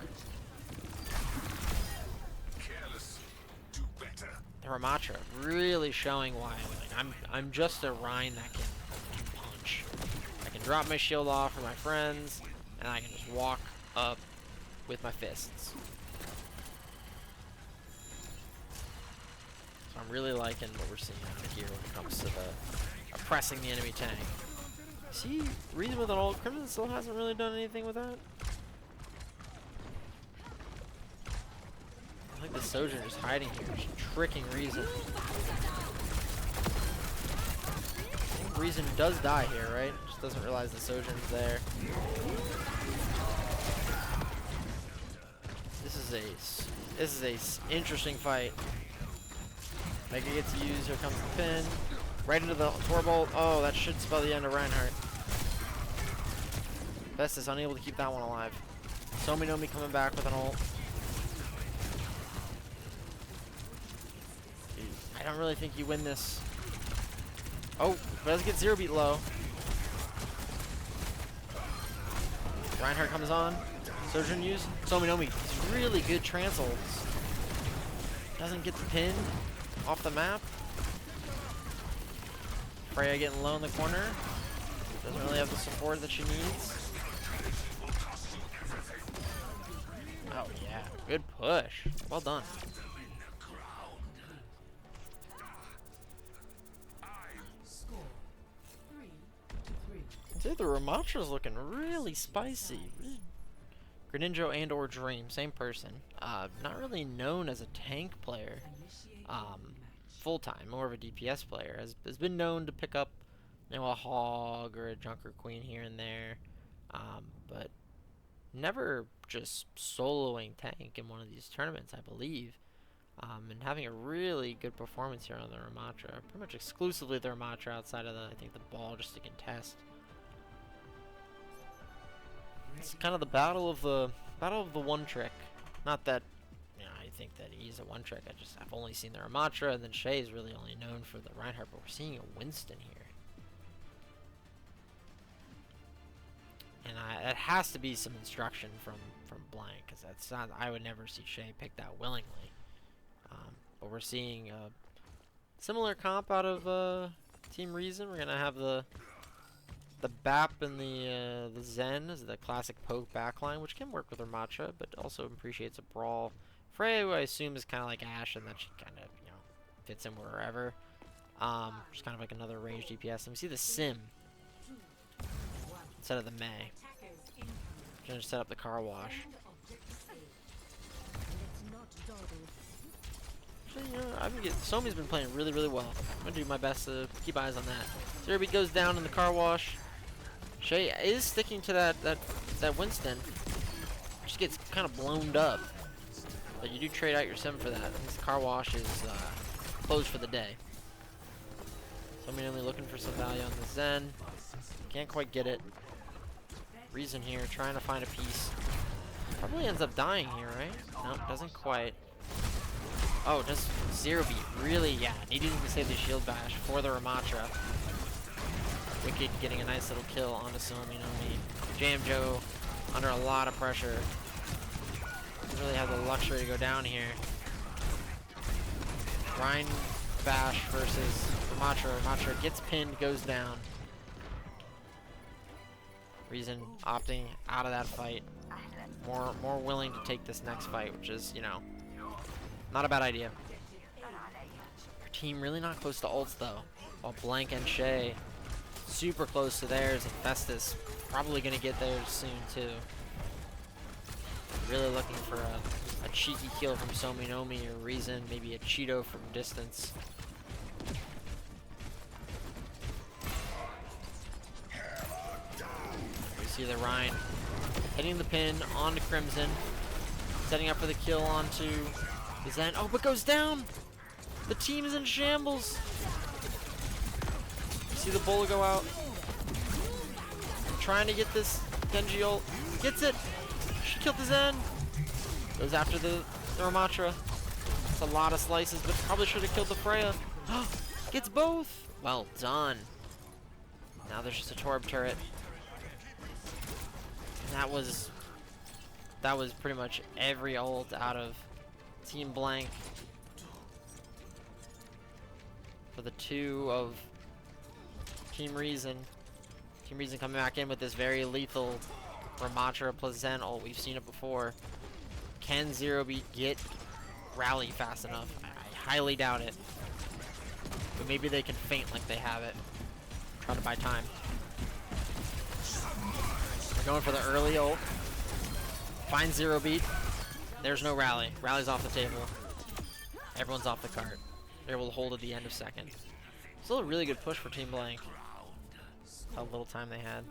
The Ramatra really showing why I'm just a Ryan that can punch. I can drop my shield off for my friends, and I can just walk up with my fists. So I'm really liking what we're seeing out here when it comes to the oppressing the enemy tank. See, Reason with an ult. Crimson still hasn't really done anything with that. I think the Sojourn just hiding here, just tricking Reason. I think Reason does die here, right? Just doesn't realize the Sojourn's there. This is a interesting fight. Mega gets used. Here comes the pin. Right into the Torbolt. Oh, that should spell the end of Reinhardt. Festus unable to keep that one alive. Sominomi coming back with an ult. I don't really think you win this. Oh, does get 0 beat low. Reinhardt comes on. Sojourn use. Sominomi. Really good trans ults. Doesn't get the pin off the map. Freya getting low in the corner. Doesn't really have the support that she needs. Oh yeah, good push. Well done. I'd say the Ramatra's looking really spicy. Greninja and or Dream, same person. Not really known as a tank player. Full-time, more of a DPS player. Has been known to pick up, you know, a Hog or a Junker Queen here and there. But never just soloing tank in one of these tournaments, I believe. And having a really good performance here on the Ramatra. Pretty much exclusively the Ramatra outside of I think the ball just to contest. It's kind of the battle of the one trick. Not that, you know, I think that he's a one trick. I've only seen the Ramatra, and then Shay is really only known for the Reinhardt, but we're seeing a Winston here. And it has to be some instruction from Blank, because that's not. I would never see Shay pick that willingly. But we're seeing a similar comp out of Team Reason. We're gonna have the BAP and the Zen is the classic poke backline, which can work with Ramatra, but also appreciates a brawl. Freya, who I assume is kind of like Ashe, and that she kind of, you know, fits in wherever. Just kind of like another ranged DPS. And we see the Sim instead of the Mei. Gonna set up the car wash. Actually, you know, Somi's been playing really, really well. I'm gonna do my best to keep eyes on that. Zerbeat goes down in the car wash. Shay is sticking to that Winston. Just gets kind of blown up. But you do trade out your Sim for that. This car wash is closed for the day. Somebody looking for some value on the Zen. Can't quite get it. Reason here, trying to find a piece. Probably ends up dying here, right? Nope, doesn't quite. Oh, does 0 beat. Really, yeah, needing to save the shield bash for the Ramatra. Wicked getting a nice little kill onto Sominomi. Jam Joe under a lot of pressure. Doesn't really have the luxury to go down here. Ryan bash versus Ramatra. Ramatra gets pinned, goes down. Reason opting out of that fight. More willing to take this next fight, which is, you know, not a bad idea. Your team really not close to ults though. While Blank and Shay super close to theirs, and Festus probably gonna get theirs soon too. Really looking for a cheeky kill from Sominomi or Reason, maybe a Cheeto from distance. We see the Rhine Hitting the pin onto Crimson. Setting up for the kill onto the Zen. Oh, but goes down! The team is in shambles! You see the Bola go out. Trying to get this Genji ult. Gets it! She killed the Zen! Goes after the Ramatra. It's a lot of slices, but probably should have killed the Freya. Gets both! Well done. Now there's just a Torb turret. And that was pretty much every ult out of Team Blank. For the 2 of Team Reason. Team Reason coming back in with this very lethal Ramatra plus Zen ult. We've seen it before. Can Zero Beat get Rally fast enough? I highly doubt it. But maybe they can feint like they have it. Try to buy time. We're going for the early ult. Find Zero Beat. There's no Rally. Rally's off the table. Everyone's off the cart. They're able to hold at the end of second. Still a really good push for Team Blank. How little time they had.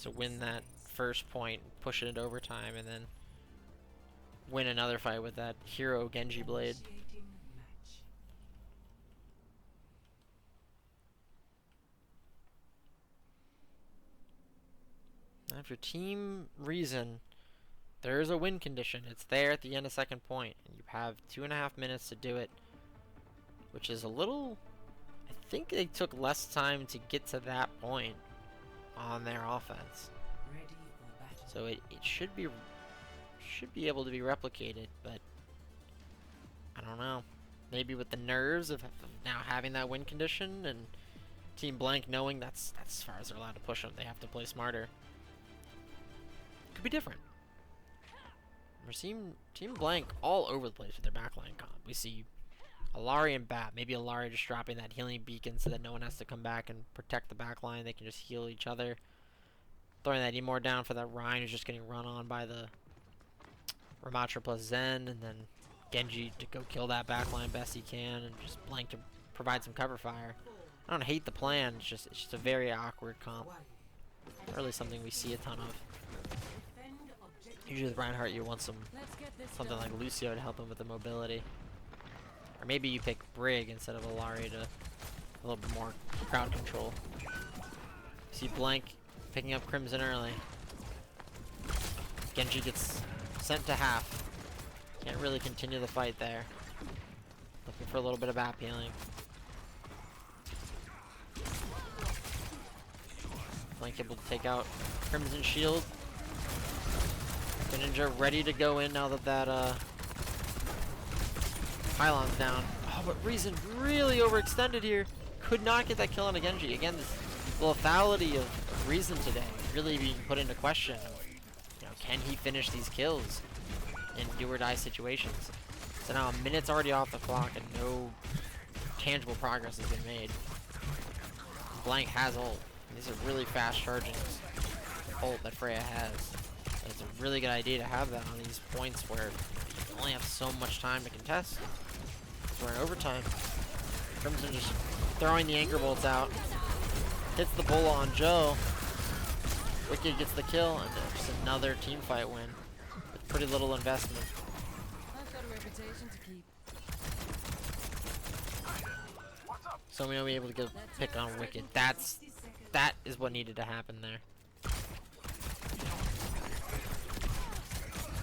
To win that first point, push it into overtime, and then win another fight with that hero Genji blade. After Team Reason, there is a win condition. It's there at the end of second point, and you have 2.5 minutes to do it, which is a little. I think they took less time to get to that point on their offense, so it should be able to be replicated, but I don't know. Maybe with the nerves of now having that win condition and Team Blank knowing that's as far as they're allowed to push them, they have to play smarter. Could be different. We're seeing Team Blank all over the place with their backline comp. We see Alari and Bat. Maybe Alari just dropping that healing beacon so that no one has to come back and protect the backline. They can just heal each other. Throwing that Emor down for that Ryan who's just getting run on by the Ramatra plus Zen, and then Genji to go kill that backline best he can, and just Blank to provide some cover fire. I don't hate the plan. It's just a very awkward comp. Not really something we see a ton of. Usually with Reinhardt, you want something like Lucio to help him with the mobility. Or maybe you pick Brig instead of Alari to a little bit more crowd control. See Blank picking up Crimson early. Genji gets sent to half. Can't really continue the fight there. Looking for a little bit of BAP healing. Blank able to take out Crimson Shield. Ninja ready to go in now that pylon's down. Oh, but Reason really overextended here. Could not get that kill on a Genji. Again, this lethality of Reason today really being put into question. You know, can he finish these kills in do or die situations? So now a minute's already off the clock and no tangible progress has been made. Blank has ult. These are really fast charging ult that Freya has. And it's a really good idea to have that on these points where you only have so much time to contest. We're in overtime. Crimson just throwing the anchor bolts out. Hits the Bola on Joe. Wicked gets the kill, and just another team fight win with pretty little investment. I've got a reputation to keep. So we'll be able to get a pick on Wicked. That is what needed to happen there.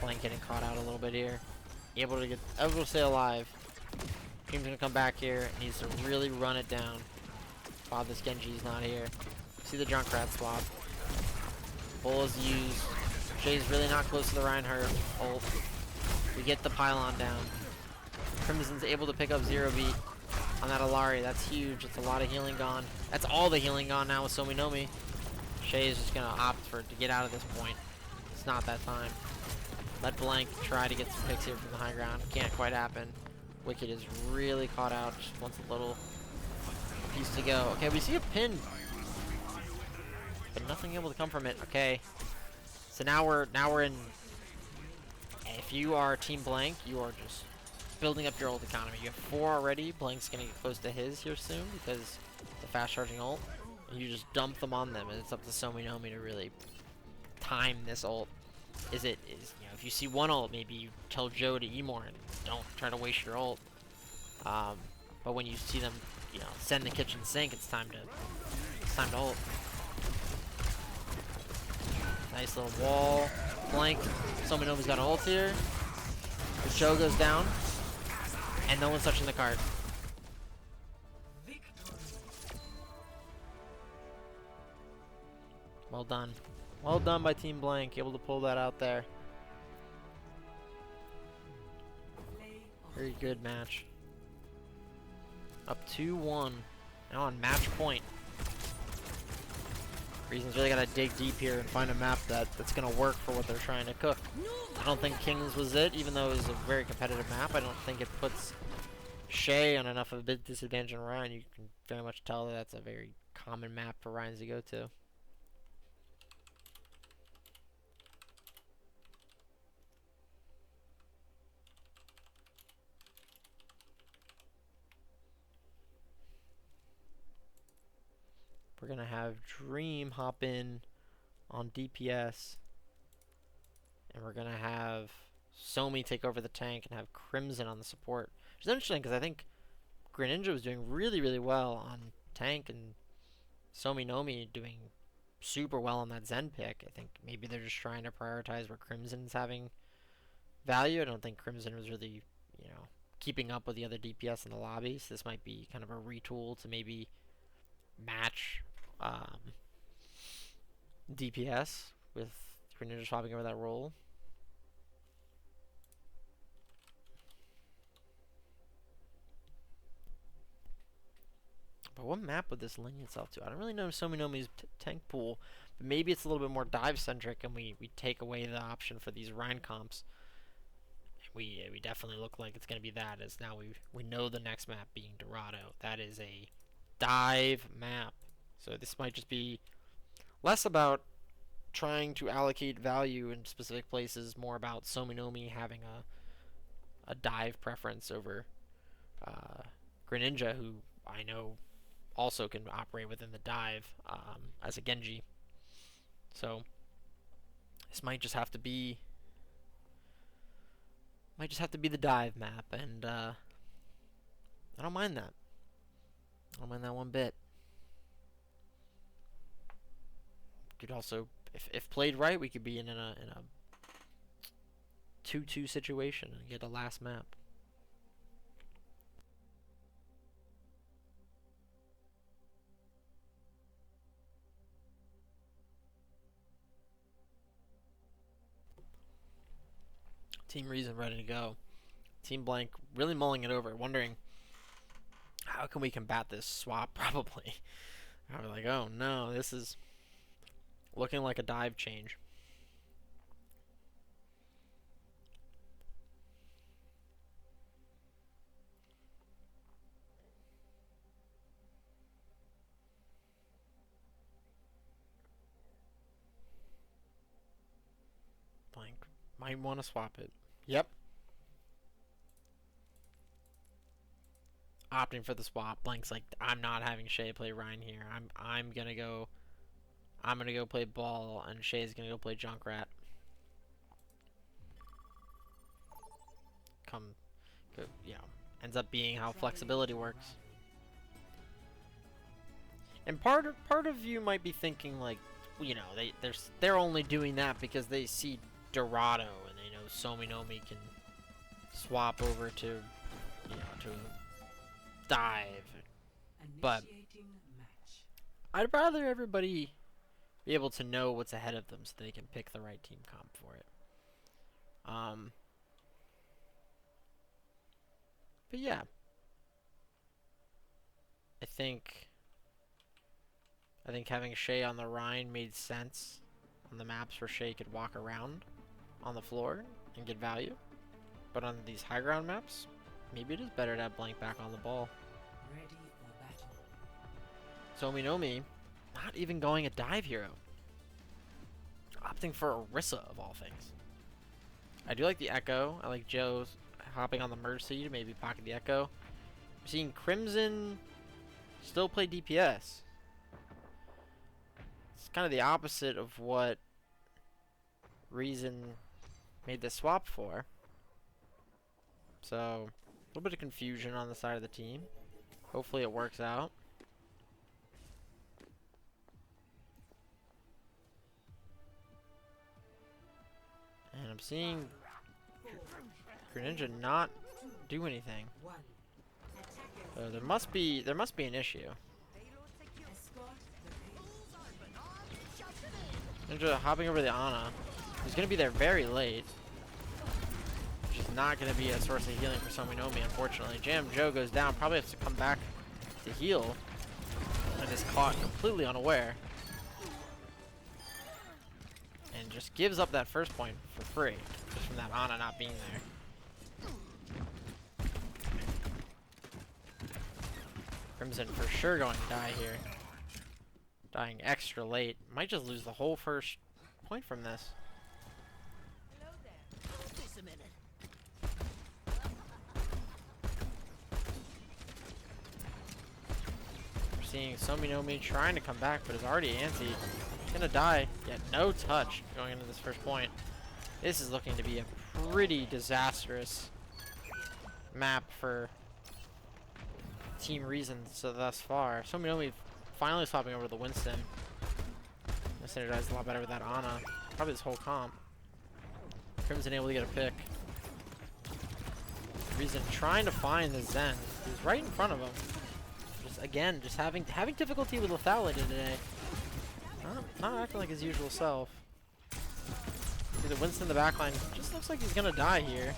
Blank getting caught out a little bit here. Able to stay alive. Team's gonna come back here. Needs to really run it down while this Genji's not here. See the Junkrat swap. Bull is used. Jay's really not close to the Reinhardt ult. We get the pylon down. Crimson's able to pick up Zero Beat on that Alari. That's huge. It's a lot of healing gone. That's all the healing gone now with Sominomi. Shay is just gonna opt to get out of this point. It's not that time. Let Blank try to get some picks here from the high ground. Can't quite happen. Wicked is really caught out. Just wants a little piece to go. Okay, we see a pin, but nothing able to come from it. Okay, so now we're in. If you are Team Blank, you are just building up your ult economy. You have 4 already. Blank's gonna get close to his here soon because the fast charging ult. You just dump them on them, and it's up to Sominomi to really time this ult. Is you know, if you see one ult, maybe you tell Joe to Emor and don't try to waste your ult. But when you see them, you know, send the kitchen sink, it's time to ult. Nice little wall flank. Sominomi's got an ult here. The Joe goes down, and no one's touching the cart. Well done. Well done by Team Blank, able to pull that out there. Very good match. Up 2-1. Now on match point. Reason's really gotta dig deep here and find a map that's gonna work for what they're trying to cook. I don't think Kings was it, even though it was a very competitive map. I don't think it puts Shay on enough of a big disadvantage on Ryan. You can very much tell that that's a very common map for Ryans to go to. We're gonna have Dream hop in on DPS, and we're gonna have Somi take over the tank and have Crimson on the support. Which is interesting because I think Greninja was doing really, really well on tank, and Sominomi doing super well on that Zen pick. I think maybe they're just trying to prioritize where Crimson's having value. I don't think Crimson was really, you know, keeping up with the other DPS in the lobby, so this might be kind of a retool to maybe match DPS with Greninja swapping over that role. But what map would this lend itself to? I don't really know Sominomi's tank pool, but maybe it's a little bit more dive centric, and we take away the option for these Rhine comps. We definitely look like it's going to be that, as now we know the next map being Dorado. That is a dive map. So this might just be less about trying to allocate value in specific places, more about Sominomi having a dive preference over Greninja, who I know also can operate within the dive as a Genji. So this might just have to be the dive map, and I don't mind that. I don't mind that one bit. Could also, if played right, we could be in a 2-2 situation and get a last map. Team Reason ready to go. Team Blank really mulling it over, wondering how can we combat this swap. Probably I'll be like, oh no, this is looking like a dive change. Blank might want to swap it. Yep. Opting for the swap. Blank's like, I'm not having Shay play Ryan here. I'm gonna go play ball, and Shay's gonna go play Junkrat. You know, ends up being how flexibility works. And part of you might be thinking, like, you know, they're only doing that because they see Dorado and they know Sominomi can swap over to, you know, to dive. But I'd rather everybody be able to know what's ahead of them so they can pick the right team comp for it. But yeah, I think having Shay on the Rhine made sense on the maps where Shay could walk around on the floor and get value. But on these high ground maps, maybe it is better to have Blank back on the ball. Ready for battle. Sominomi not even going a dive hero. Opting for Orisa of all things. I do like the Echo. I like Joe's hopping on the Mercy to maybe pocket the Echo. I'm seeing Crimson still play DPS. kind of the opposite of what Reason made this swap for. So, a little bit of confusion on the side of the team. Hopefully it works out. And I'm seeing Greninja not do anything. So there must be an issue. Greninja hopping over the Ana. He's gonna be there very late. Which is not gonna be a source of healing for Sominomi, unfortunately. Jam Joe goes down, probably has to come back to heal. And is caught completely unaware. And just gives up that first point for free. Just from that Ana not being there. Crimson for sure going to die here. Dying extra late. Might just lose the whole first point from this. We're seeing Sominomi trying to come back, but is already anti. He's gonna die. Yet no touch going into this first point. This is looking to be a pretty disastrous map for Team Reason so thus far. Sominomi finally swapping over the Winston. This synergized a lot better with that Ana. Probably this whole comp. Crimson able to get a pick. Reason trying to find the Zen. He's right in front of him. Just having difficulty with lethality today. Not acting like his usual self. See the Winston in the backline. Just looks like he's gonna die here.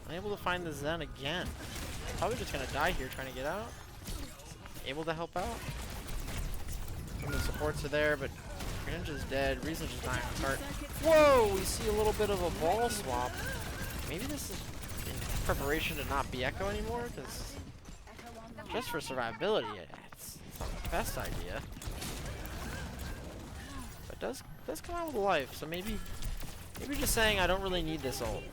Unable to find the Zen again. Probably just gonna die here trying to get out. Able to help out. Some of the supports are there, but Greninja's dead. Reason's just dying on start. Whoa! We see a little bit of a ball swap. Maybe this is in preparation to not be Echo anymore, because just for survivability, it's not the best idea. But it does come out with life, so maybe just saying I don't really need this ult.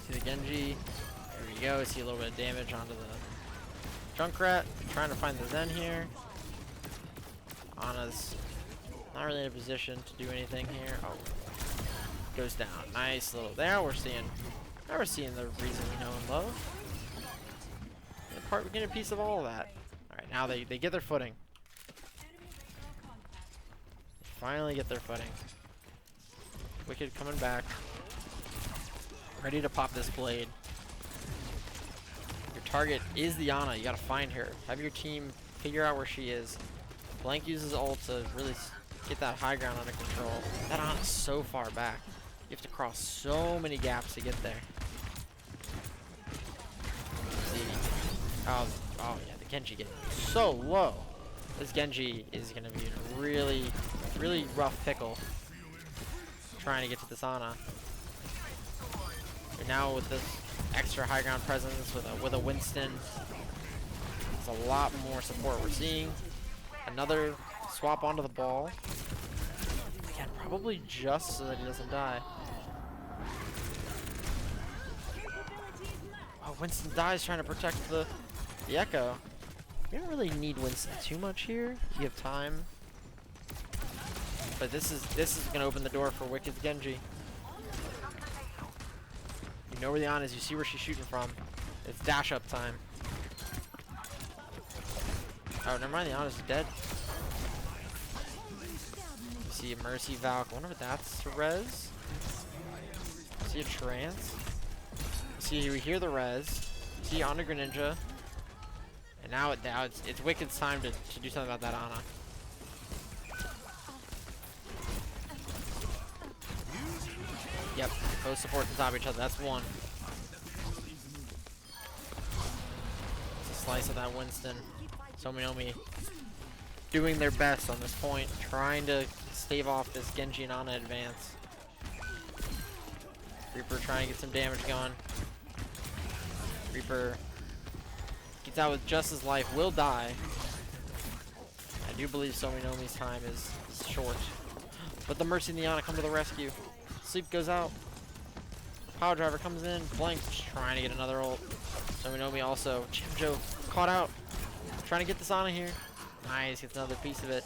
See the Genji. There we go. See a little bit of damage onto the Junkrat. Trying to find the Zen here. Ana's not really in a position to do anything here. Oh, goes down. Nice little. Now we're seeing the Reason we know and love. We're getting a piece of all of that. All right, now they get their footing. Finally get their footing. Wicked coming back. Ready to pop this blade. Your target is the Ana. You gotta find her. Have your team figure out where she is. Blank uses ult to really get that high ground under control. That Ana's so far back. You have to cross so many gaps to get there. See. Oh yeah, the Genji getting so low. This Genji is gonna be in a really rough pickle. Trying to get to this Ana. And now with this extra high ground presence with a Winston, it's a lot more support we're seeing. Another swap onto the ball. Again, probably just so that he doesn't die. Oh, Winston dies trying to protect the Echo. You don't really need Winston too much here. You have time. But this is gonna open the door for Wicked's Genji. You know where the Ana is, you see where she's shooting from. It's dash up time. Oh, never mind, the Ana's dead. You see a Mercy Valk. I wonder if that's a res. See a trance. See, we hear the res. See Ana Greninja. And now it's Wicked's time to do something about that Ana. Yep, both support on top of each other. That's one. It's a slice of that Winston. Sominomi doing their best on this point, trying to stave off this Genji and Ana advance. Reaper trying to get some damage going. Reaper gets out with just his life, will die. I do believe Sominomi's time is short. But the Mercy and the Ana come to the rescue. Sleep goes out. Power Driver comes in. Blank just trying to get another ult. Sominomi also. Jimjo caught out. Trying to get this Ana here. Nice, gets another piece of it.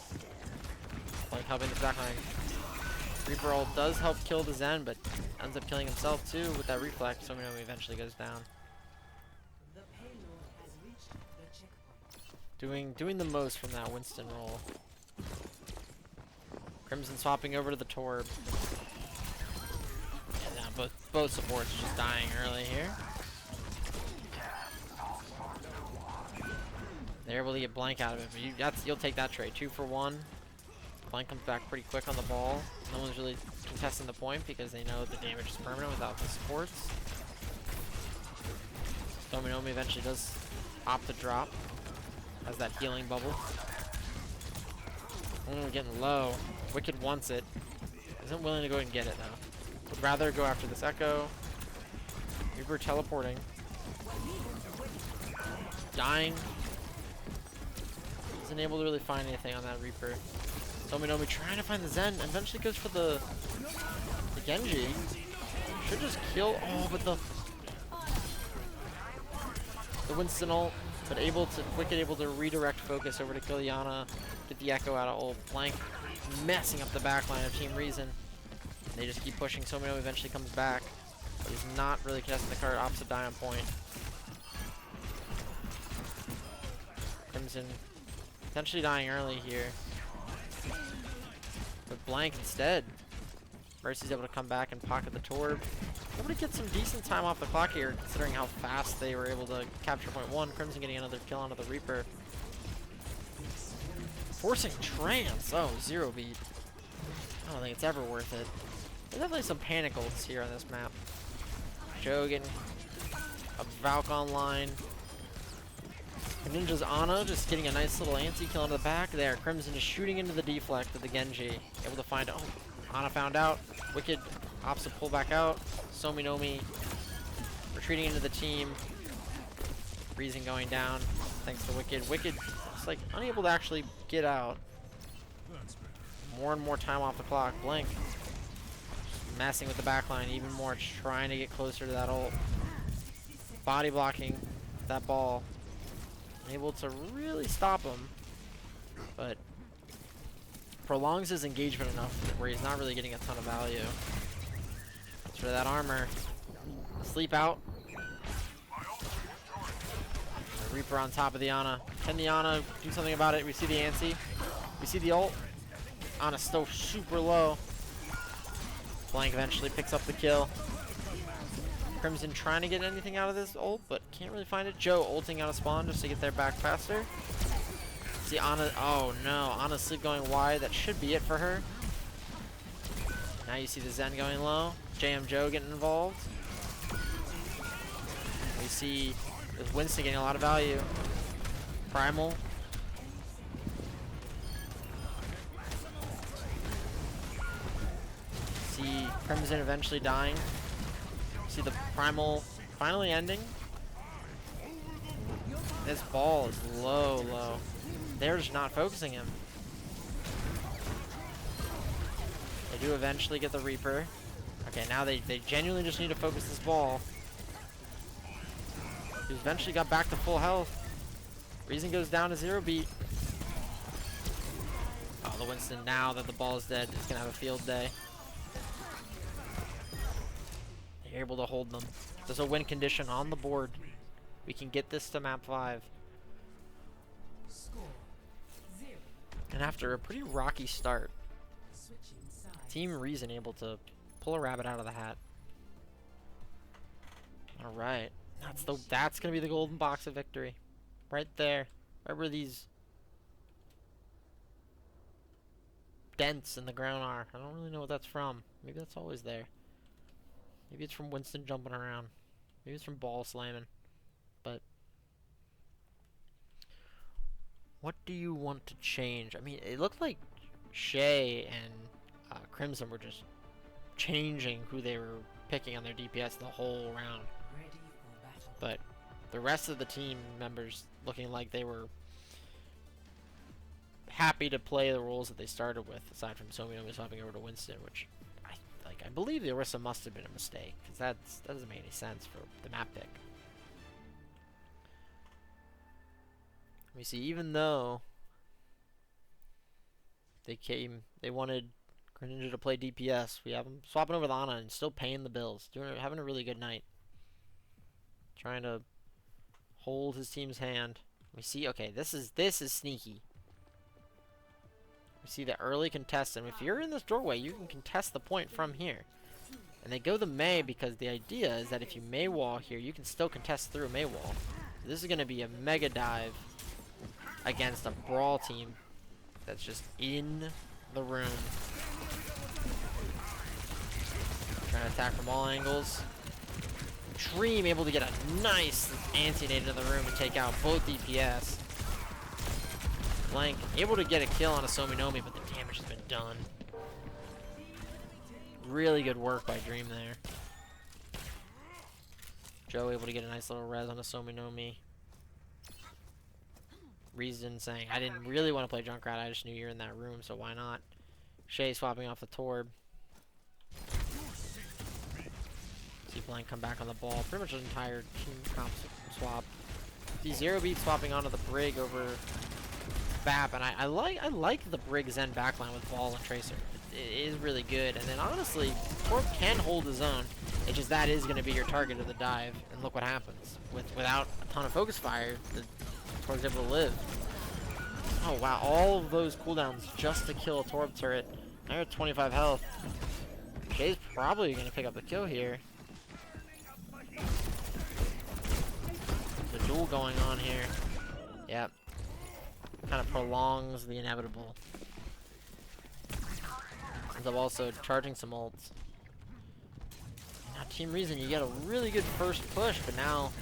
Like helping the backline. Reaper ult does help kill the Zen, but ends up killing himself too with that reflect. So we know he eventually goes down. Doing the most from that Winston roll. Crimson swapping over to the Torb. Yeah, now both supports just dying early here. They're able to get Blank out of it, but you'll take that trade. 2 for 1. Blank comes back pretty quick on the ball. No one's really contesting the point because they know the damage is permanent without the supports. Dominomi eventually does opt to drop. Has that healing bubble. We're getting low. Wicked wants it. Isn't willing to go and get it though. Would rather go after this Echo. Reaper teleporting. Dying. Isn't able to really find anything on that Reaper. Dominomi trying to find the Zen. Eventually goes for the Genji. Should just kill. Oh, but the Winston ult. But Wicked able to redirect focus over to kill Yana. Get the Echo out of ult. Blank messing up the backline of Team Reason. They just keep pushing. Dominomi eventually comes back. But he's not really contesting the card. Opposite die on point. Crimson potentially dying early here. But Blank instead. Mercy's able to come back and pocket the Torb. Able to get some decent time off the clock here, considering how fast they were able to capture point 1. Crimson getting another kill onto the Reaper. Forcing trance. Oh, 0 beat. I don't think it's ever worth it. There's definitely some panic ults here on this map. Joe getting a Valk online. Ninja's Ana just getting a nice little anti-kill into the back there. Crimson just shooting into the deflect of the Genji. Able to find, oh, Ana found out. Wicked opts to pull back out. Dominomi retreating into the team. Reason going down thanks to Wicked. Wicked is like unable to actually get out. More and more time off the clock. Blank messing with the backline even more, trying to get closer to that ult. Body blocking that ball. Able to really stop him, but prolongs his engagement enough where he's not really getting a ton of value. That's for that armor. Sleep out. The Reaper on top of the Ana. Can the Ana do something about it? We see the Ansi. We see the ult. Ana's still super low. Blank eventually picks up the kill. Crimson trying to get anything out of this ult, but can't really find it. Joe ulting out of spawn just to get there back faster. See Ana, oh no, Ana's sleep going wide. That should be it for her. Now you see the Zen going low. JM Joe getting involved. We see with Winston getting a lot of value. Primal. See Crimson eventually dying. See the Primal finally ending. This ball is low. They're just not focusing him. They do eventually get the Reaper. Okay, now they genuinely just need to focus this ball. He eventually got back to full health. Reason goes down to 0 beat. Oh, the Winston, now that the ball is dead, is gonna have a field day. They're able to hold them. There's a win condition on the board. We can get this to map 5. And after a pretty rocky start, Team Reason able to pull a rabbit out of the hat. All right, that's gonna be the golden box of victory, right there. Right where these dents in the ground are. I don't really know what that's from. Maybe that's always there. Maybe it's from Winston jumping around. Maybe it's from ball slamming. But what do you want to change? I mean, it looked like Shay and Crimson were just changing who they were picking on their DPS the whole round. But the rest of the team members looking like they were happy to play the roles that they started with, aside from Somiomi swapping over to Winston, which I believe the Orisa must have been a mistake, because that doesn't make any sense for the map pick. We see, even though They wanted Greninja to play DPS. We have him swapping over the Ana and still paying the bills. Having a really good night. Trying to hold his team's hand. We see, okay, this is sneaky. We see the early contest, and if you're in this doorway, you can contest the point from here. And they go the Mei because the idea is that if you Mei wall here, you can still contest through a Mei wall. So this is going to be a mega dive against a Brawl team that's just in the room. Trying to attack from all angles. Dream able to get a nice anti-nade in the room and take out both DPS. Blank able to get a kill on a Sominomi, but the damage has been done. Really good work by Dream there. Joe able to get a nice little res on a Sominomi. Reason saying, I didn't really want to play Junkrat, I just knew you were in that room, so why not? Shay swapping off the Torb. See Blank come back on the ball. Pretty much an entire team comp swap. The Zero Beat swapping onto the Brig over Bap, and I like the Brig Zen backline with Ball and Tracer. It is really good, and then honestly, Torb can hold his own. It's just that is going to be your target of the dive, and look what happens. Without a ton of focus fire, the Torb's able to live. Oh wow, all of those cooldowns just to kill a Torb turret. Now you're at 25 health. Shay's probably going to pick up the kill here. There's a duel going on here. Yep. Kind of prolongs the inevitable. Ends up also charging some ults. Now Team Reason, you get a really good first push, but now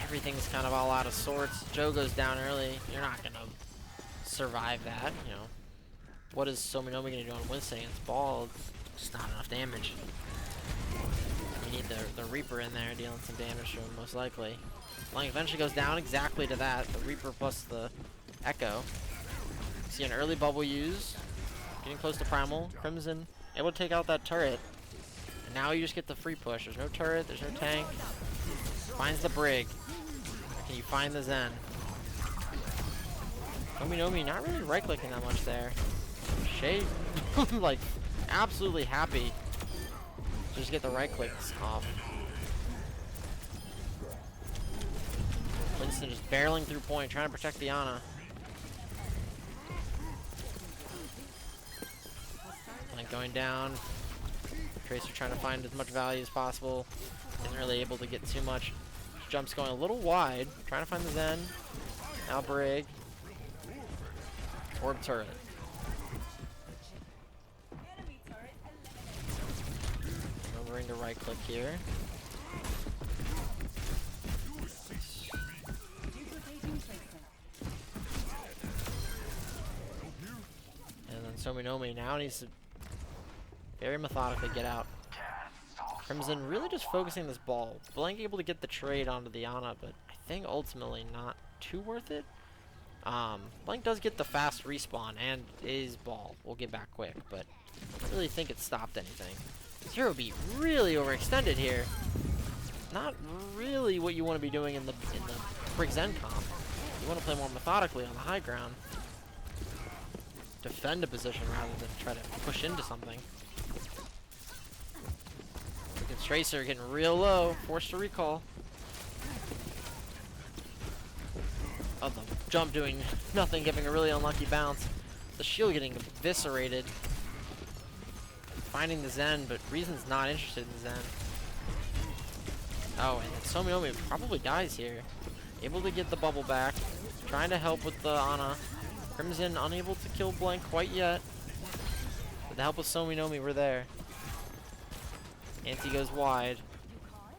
everything's kind of all out of sorts. Joe goes down early. You're not going to survive that, you know. What is Sominomi going to do on Winston against Ball? It's just not enough damage. You need the Reaper in there dealing some damage to him, most likely. Blank eventually goes down exactly to that. The Reaper plus the Echo. See an early bubble use. Getting close to Primal. Crimson able to take out that turret. And now you just get the free push. There's no turret, there's no tank. Finds the Brig. Can you find the Zen? Nomi not really right-clicking that much there. Shay, like, absolutely happy to just get the right-clicks off. Winston just barreling through point, trying to protect the Ana. Like going down. Tracer trying to find as much value as possible. Isn't really able to get too much. Jump's going a little wide. Trying to find the Zen. Now Brig. Orb turret. Remembering to right click here. And then Sominomi now needs to very methodically get out. Crimson really just focusing this Ball. Blank able to get the trade onto the Ana, but I think ultimately not too worth it. Blank does get the fast respawn and is Ball. We'll get back quick, but I don't really think it stopped anything. Zero Beat really overextended here. Not really what you want to be doing in the Brig Zen comp. You want to play more methodically on the high ground. Defend a position rather than try to push into something. Tracer getting real low, forced to recall. Oh, the jump doing nothing, giving a really unlucky bounce. The shield getting eviscerated. Finding the Zen, but Reason's not interested in the Zen. Oh, and Sominomi probably dies here. Able to get the bubble back. Trying to help with the Ana. Crimson unable to kill Blank quite yet. With the help of Sominomi, we're there. Anti goes wide.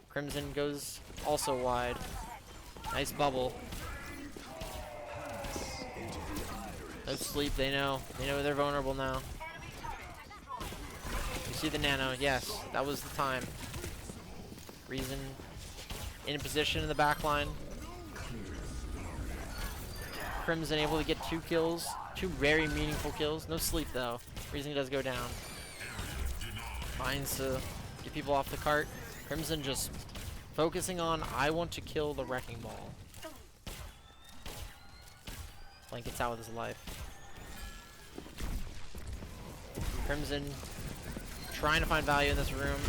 Crimson goes also wide. Nice bubble. No sleep, they know. They know they're vulnerable now. You see the nano, yes, that was the time. Reason in a position in the back line. Crimson able to get 2 kills. 2 very meaningful kills. No sleep though. Reason does go down. Finds to get people off the cart. Crimson just focusing on, I want to kill the Wrecking Ball. Blank gets out with his life. Crimson trying to find value in this room.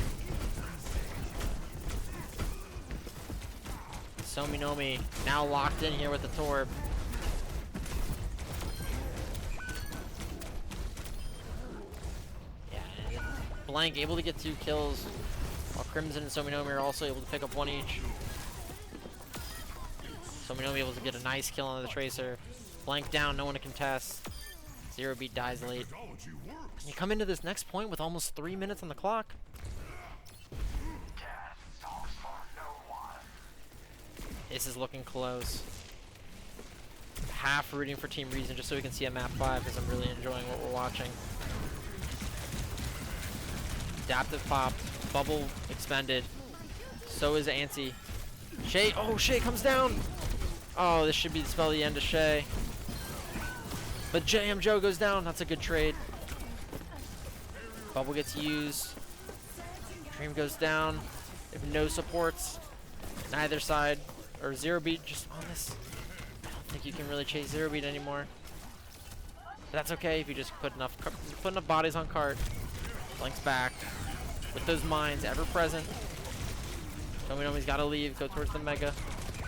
Sominomi now locked in here with the Torb. Yeah, Blank able to get 2 kills, while Crimson and Sominomi are also able to pick up 1 each. Sominomi able to get a nice kill on the Tracer. Blank down, no one to contest. Zero Beat dies late. And you come into this next point with almost 3 minutes on the clock. This is looking close. Half rooting for Team Reason just so we can see a map 5 because I'm really enjoying what we're watching. Adaptive popped. Bubble expended. So is Antsy. Shay. Oh, Shay comes down. Oh, this should be the spell of the end of Shay. But JM Joe goes down. That's a good trade. Bubble gets used. Dream goes down. They have no supports. Neither side. Or Zero Beat just on this. I don't think you can really chase Zero Beat anymore. But that's okay if you just put enough bodies on cart. Blank's back. With those mines ever present. Tominomi's gotta leave, go towards the Mega.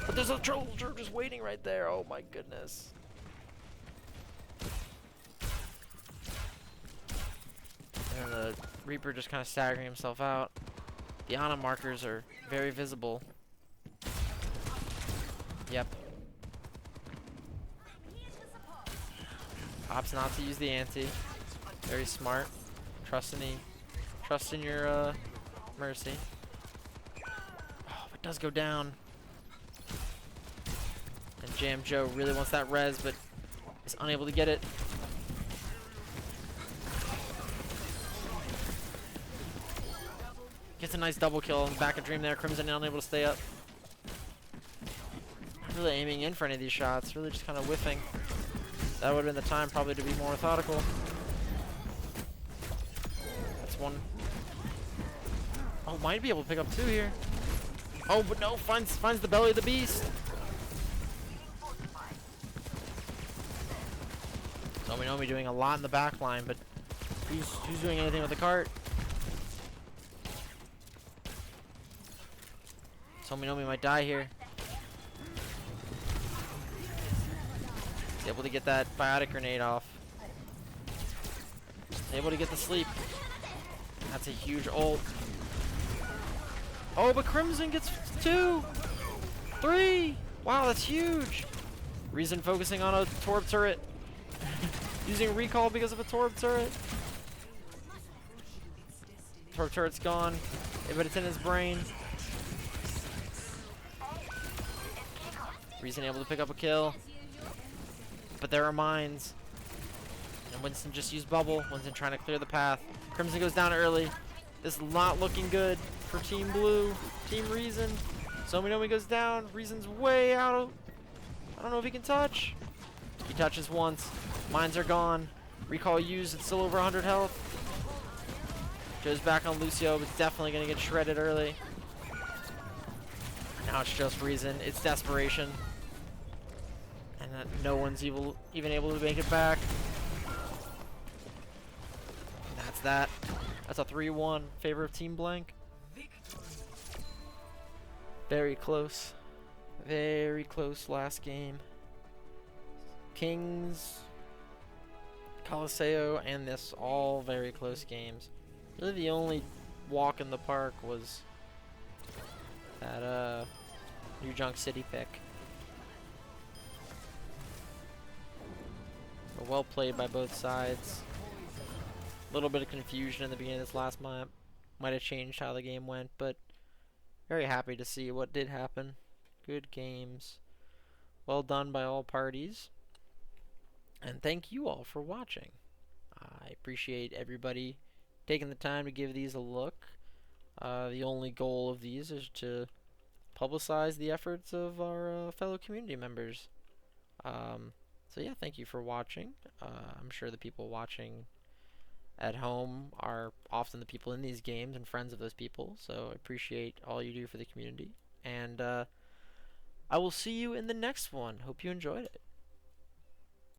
But there's a soldier just waiting right there. Oh my goodness. And the Reaper just kind of staggering himself out. The Ana markers are very visible. Yep. Opts not to use the anti. Very smart. Trust in your Mercy. Oh, it does go down. And Jam Joe really wants that res, but is unable to get it. Gets a nice double kill on the back of Dream there. Crimson unable to stay up. Not really aiming in for any of these shots. Really just kind of whiffing. That would have been the time probably to be more methodical. That's one. Oh, might be able to pick up 2 here. Oh, but no, finds the belly of the beast. Sominomi doing a lot in the back line, but who's doing anything with the cart? Sominomi might die here. He's able to get that biotic grenade off. Able to get the sleep. That's a huge ult. Oh, but Crimson gets 2, 3. Wow, that's huge. Reason focusing on a Torb turret. Using recall because of a Torb turret. Torb turret's gone, but it's in his brain. Reason able to pick up a kill. But there are mines. And Winston just used bubble. Winston trying to clear the path. Crimson goes down early. This is not looking good for Team Blue. Team Reason. Sominomi goes down. Reason's way out. I don't know if he can touch. He touches once. Mines are gone. Recall used. It's still over 100 health. Joe's back on Lucio, but definitely going to get shredded early. Now it's just Reason. It's desperation. And no one's even able to make it back. And that's that. That's a 3-1 favor of Team Blank. Very close. Very close last game. Kings, Coliseo, and this all very close games. Really the only walk in the park was that New Junk City pick. But well played by both sides. A little bit of confusion in the beginning of this last map. Might have changed how the game went, but very happy to see what did happen. Good games. Well done by all parties. And thank you all for watching. I appreciate everybody taking the time to give these a look. The only goal of these is to publicize the efforts of our fellow community members. So yeah, thank you for watching. I'm sure the people watching at home are often the people in these games and friends of those people, so I appreciate all you do for the community. And I will see you in the next one. Hope you enjoyed it.